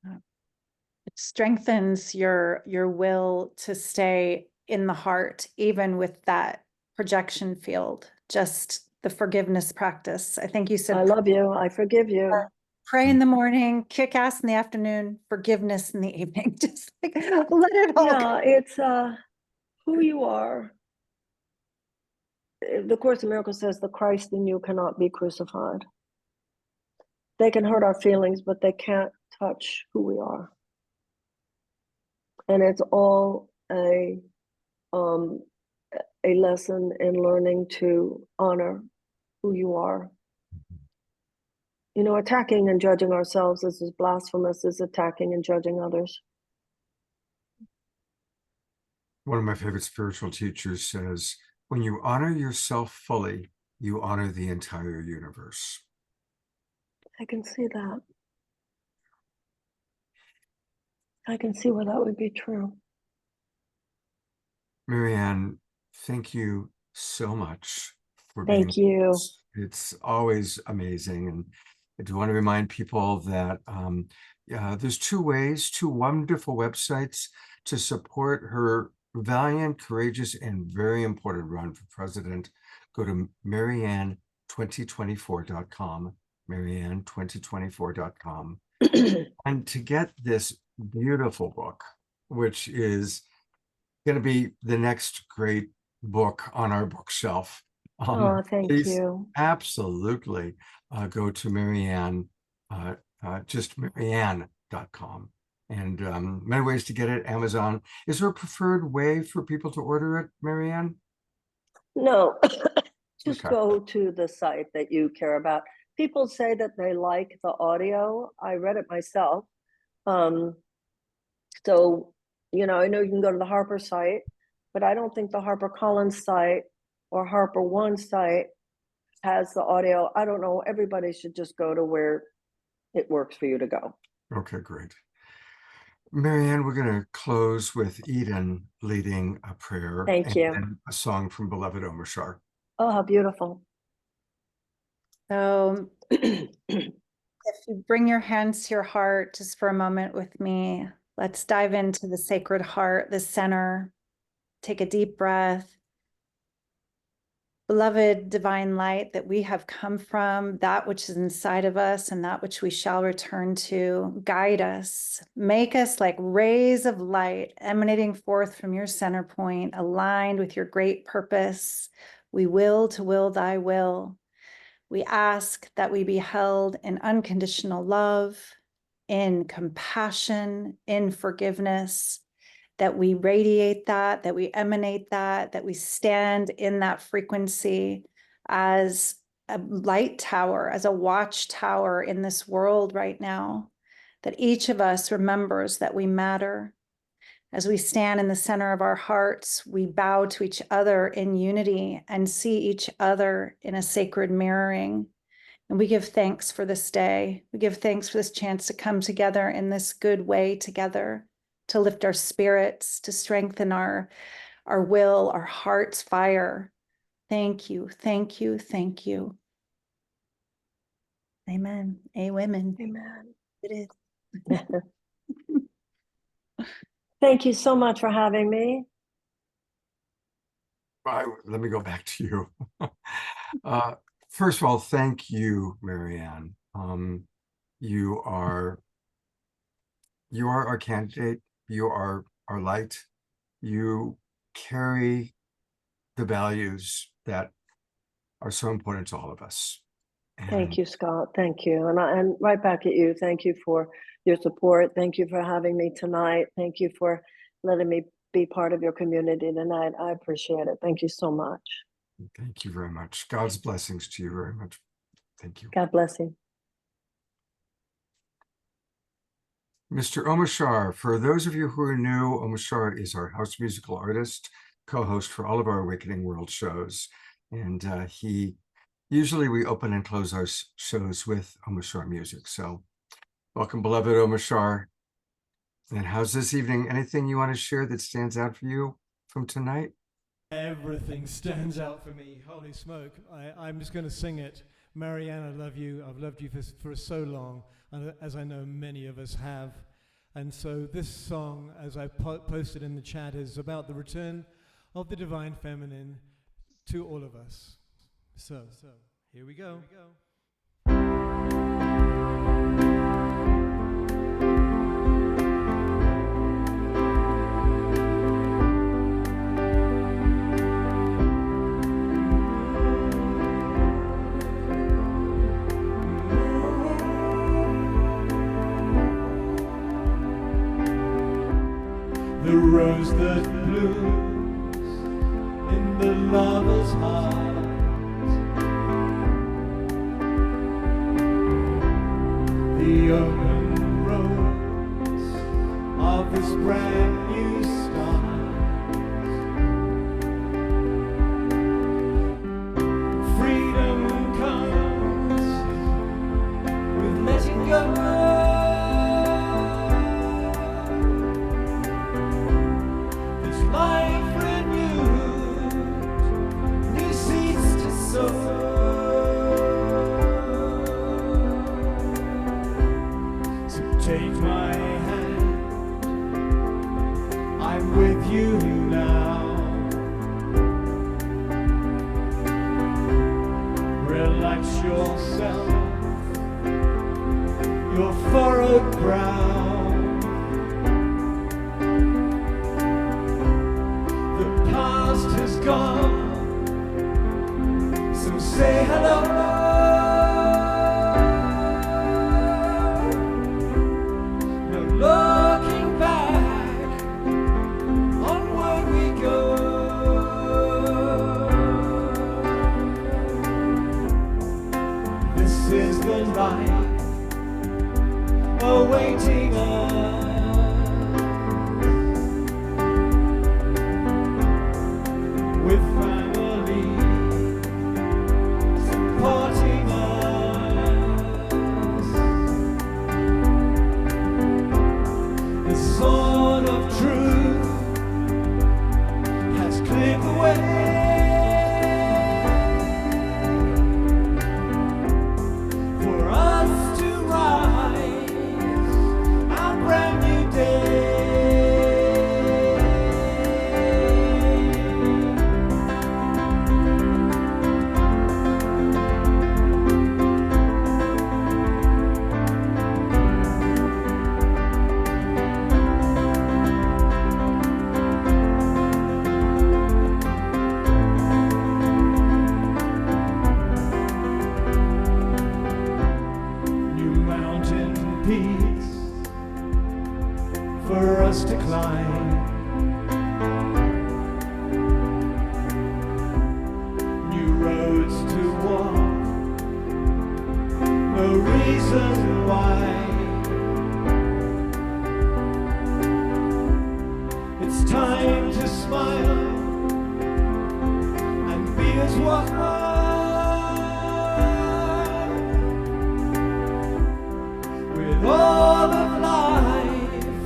It strengthens your will to stay in the heart, even with that projection field. Just the forgiveness practice. I think you said, I love you. I forgive you. Pray in the morning, kick ass in the afternoon, forgiveness in the evening. Just like, let it all go. It's who you are. The Course in Miracles says the Christ in you cannot be crucified. They can hurt our feelings, but they can't touch who we are. And it's all a lesson in learning to honor who you are. You know, attacking and judging ourselves is as blasphemous as attacking and judging others. One of my favorite spiritual teachers says, when you honor yourself fully, you honor the entire universe. I can see that. I can see where that would be true. Marianne, thank you so much for being Thank you. It's always amazing. And I do want to remind people that there's two wonderful websites to support her valiant, courageous, and very important run for president. Go to Marianne2024.com, Marianne2024.com. And to get this beautiful book, which is going to be the next great book on our bookshelf. Thank you. Absolutely go to Marianne, just Marianne.com. And many ways to get it. Amazon. Is there a preferred way for people to order it, Marianne? No, just Okay. go to the site that you care about. People say that they like the audio. I read it myself. So, you know, I know you can go to the Harper site, but I don't think the HarperCollins site or Harper One site has the audio. I don't know. Everybody should just go to where it works for you to go. Okay, great. Marianne, we're going to close with Eden leading a prayer. Thank you. And a song from beloved Omar Shar. Oh, how beautiful. So if you bring your hands to your heart just for a moment with me, let's dive into the Sacred Heart, the center. Take a deep breath. Beloved divine light that we have come from, that which is inside of us and that which we shall return to, guide us, make us like rays of light emanating forth from your center point, aligned with your great purpose. We will to will thy will. We ask that we be held in unconditional love, in compassion, in forgiveness, that we radiate that we emanate that we stand in that frequency as a light tower, as a watchtower in this world right now, that each of us remembers that we matter. As we stand in the center of our hearts, we bow to each other in unity and see each other in a sacred mirroring. And we give thanks for this day. We give thanks for this chance to come together in this good way together, to lift our spirits, to strengthen our will, our heart's fire. Thank you, thank you, thank you. Amen. Amen. Amen. It is. Thank you so much for having me. Let me go back to you. First of all, thank you, Marianne. You are our candidate. You are our light. You carry the values that are so important to all of us. Thank you, Scott. Thank you. And right back at you. Thank you for your support. Thank you for having me tonight. Thank you for letting me be part of your community tonight. I appreciate it. Thank you so much. Thank you very much. God's blessings to you very much. Thank you. God bless you. Mr. Omar Shar, for those of you who are new, Omar Shar is our house musical artist, co-host for all of our Awakening World shows. And usually we open and close our shows with Omar Shar music. So welcome, beloved Omar Shar. And how's this evening? Anything you want to share that stands out for you from tonight? Everything stands out for me. Holy smoke. I'm just going to sing it. Marianne, I love you. I've loved you for so long, as I know many of us have. And so this song, as I posted in the chat, is about the return of the divine feminine to all of us. So here we go. lover's heart. The open roads of this brand new start. Freedom comes with letting go. This life renewed, new seeds to sow. Take my hand, I'm with you now. Relax yourself, your furrowed brow. The past has gone, so say hello. Looking back, onward we go. This is the life awaiting us, with family supporting us. The sword of truth has cleared the way for us to rise our brand new day. New mountain peaks for us to climb. New roads to walk, no reason why. It's time to smile and be as one. With all of life,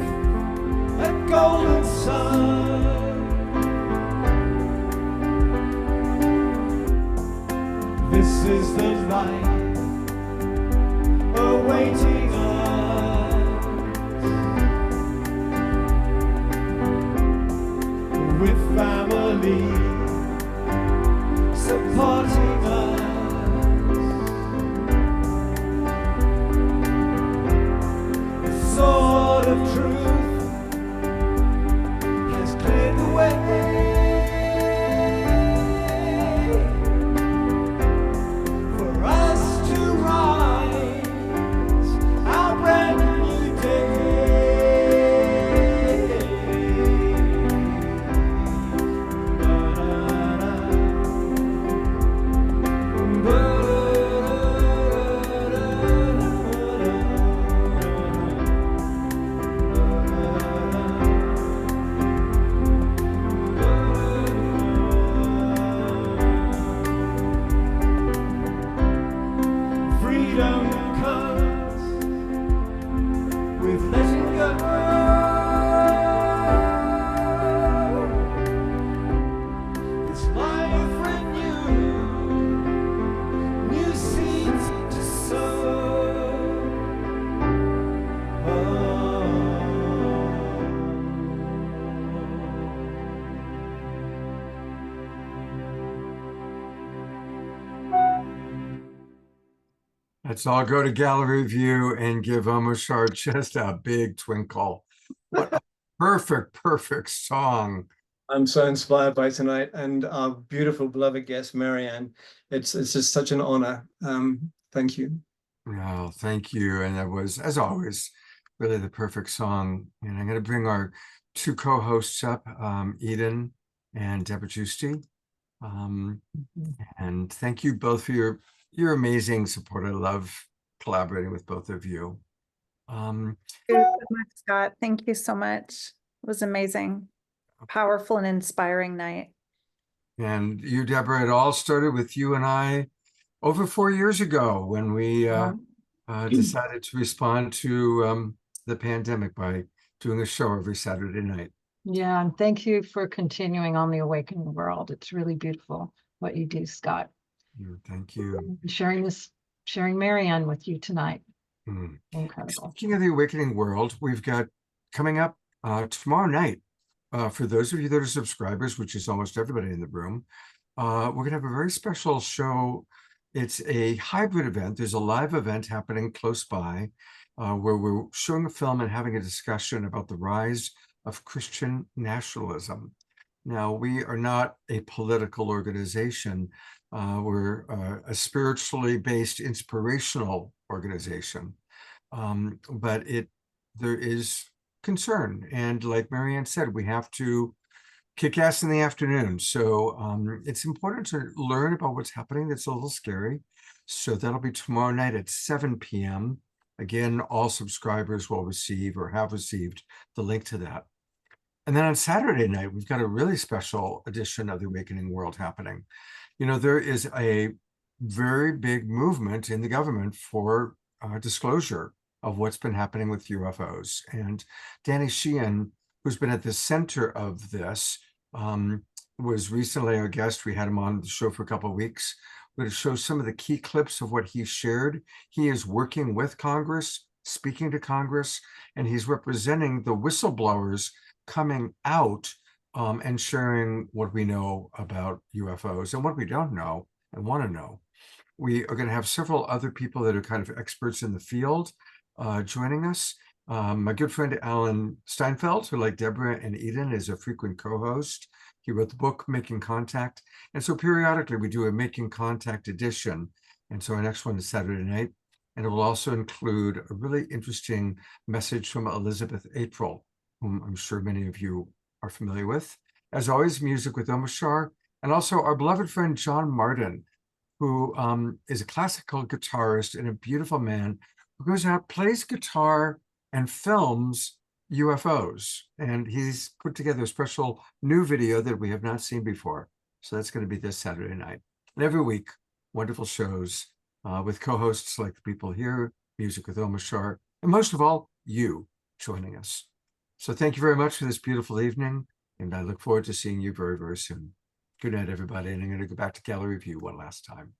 a golden sun. This is the life awaiting us, with family supporting us. Sword of truth has cleared the way for us to rise our brand new day. Freedom comes with letting go. This life renewed, new seeds to sow. Let's all go to gallery view and give Omoshar just a big twinkle. What a perfect song. I'm so inspired by tonight and our beautiful beloved guest, Marianne. It's just such an honor. Thank you. Oh, thank you. And that was, as always, really the perfect song. And I'm going to bring our two co-hosts up, Eden and Debra. And thank you both for your amazing support. I love collaborating with both of you. Thank you so much, Scott. Thank you so much. It was amazing, powerful and inspiring night. And you, Deborah, it all started with you and I over 4 years ago when we decided to respond to the pandemic by doing a show every Saturday night. Yeah, and thank you for continuing on the Awakening World. It's really beautiful what you do, Scott. Thank you. Sharing Marianne with you tonight. Incredible. Speaking of the Awakening World, we've got coming up tomorrow night. For those of you that are subscribers, which is almost everybody in the room, we're going to have a very special show. It's a hybrid event. There's a live event happening close by where we're showing a film and having a discussion about the rise of Christian nationalism. Now, we are not a political organization. We're a spiritually based, inspirational organization. But there is concern. And like Marianne said, we have to kick ass in the afternoon. So it's important to learn about what's happening. That's a little scary. So that'll be tomorrow night at 7 p.m. Again, all subscribers will receive or have received the link to that. And then on Saturday night, we've got a really special edition of the Awakening World happening. You know, there is a very big movement in the government for disclosure of what's been happening with UFOs. And Danny Sheehan, who's been at the center of this, was recently our guest. We had him on the show for a couple of weeks. We're going to show some of the key clips of what he shared. He is working with Congress, speaking to Congress, and he's representing the whistleblowers coming out and sharing what we know about UFOs and what we don't know and want to know. We are going to have several other people that are kind of experts in the field joining us. My good friend Alan Steinfeld, who like Debra and Eden is a frequent co-host. He wrote the book Making Contact. And so periodically we do a Making Contact edition. And so our next one is Saturday night. And it will also include a really interesting message from Elizabeth April, whom I'm sure many of you are familiar with. As always, music with Omashar, and also our beloved friend John Martin, who is a classical guitarist and a beautiful man who goes out, plays guitar, and films UFOs. And he's put together a special new video that we have not seen before. So that's going to be this Saturday night. And every week, wonderful shows with co-hosts like the people here, Music with Omashar, and most of all, you joining us. So thank you very much for this beautiful evening, and I look forward to seeing you very, very soon. Good night, everybody, and I'm going to go back to gallery view one last time.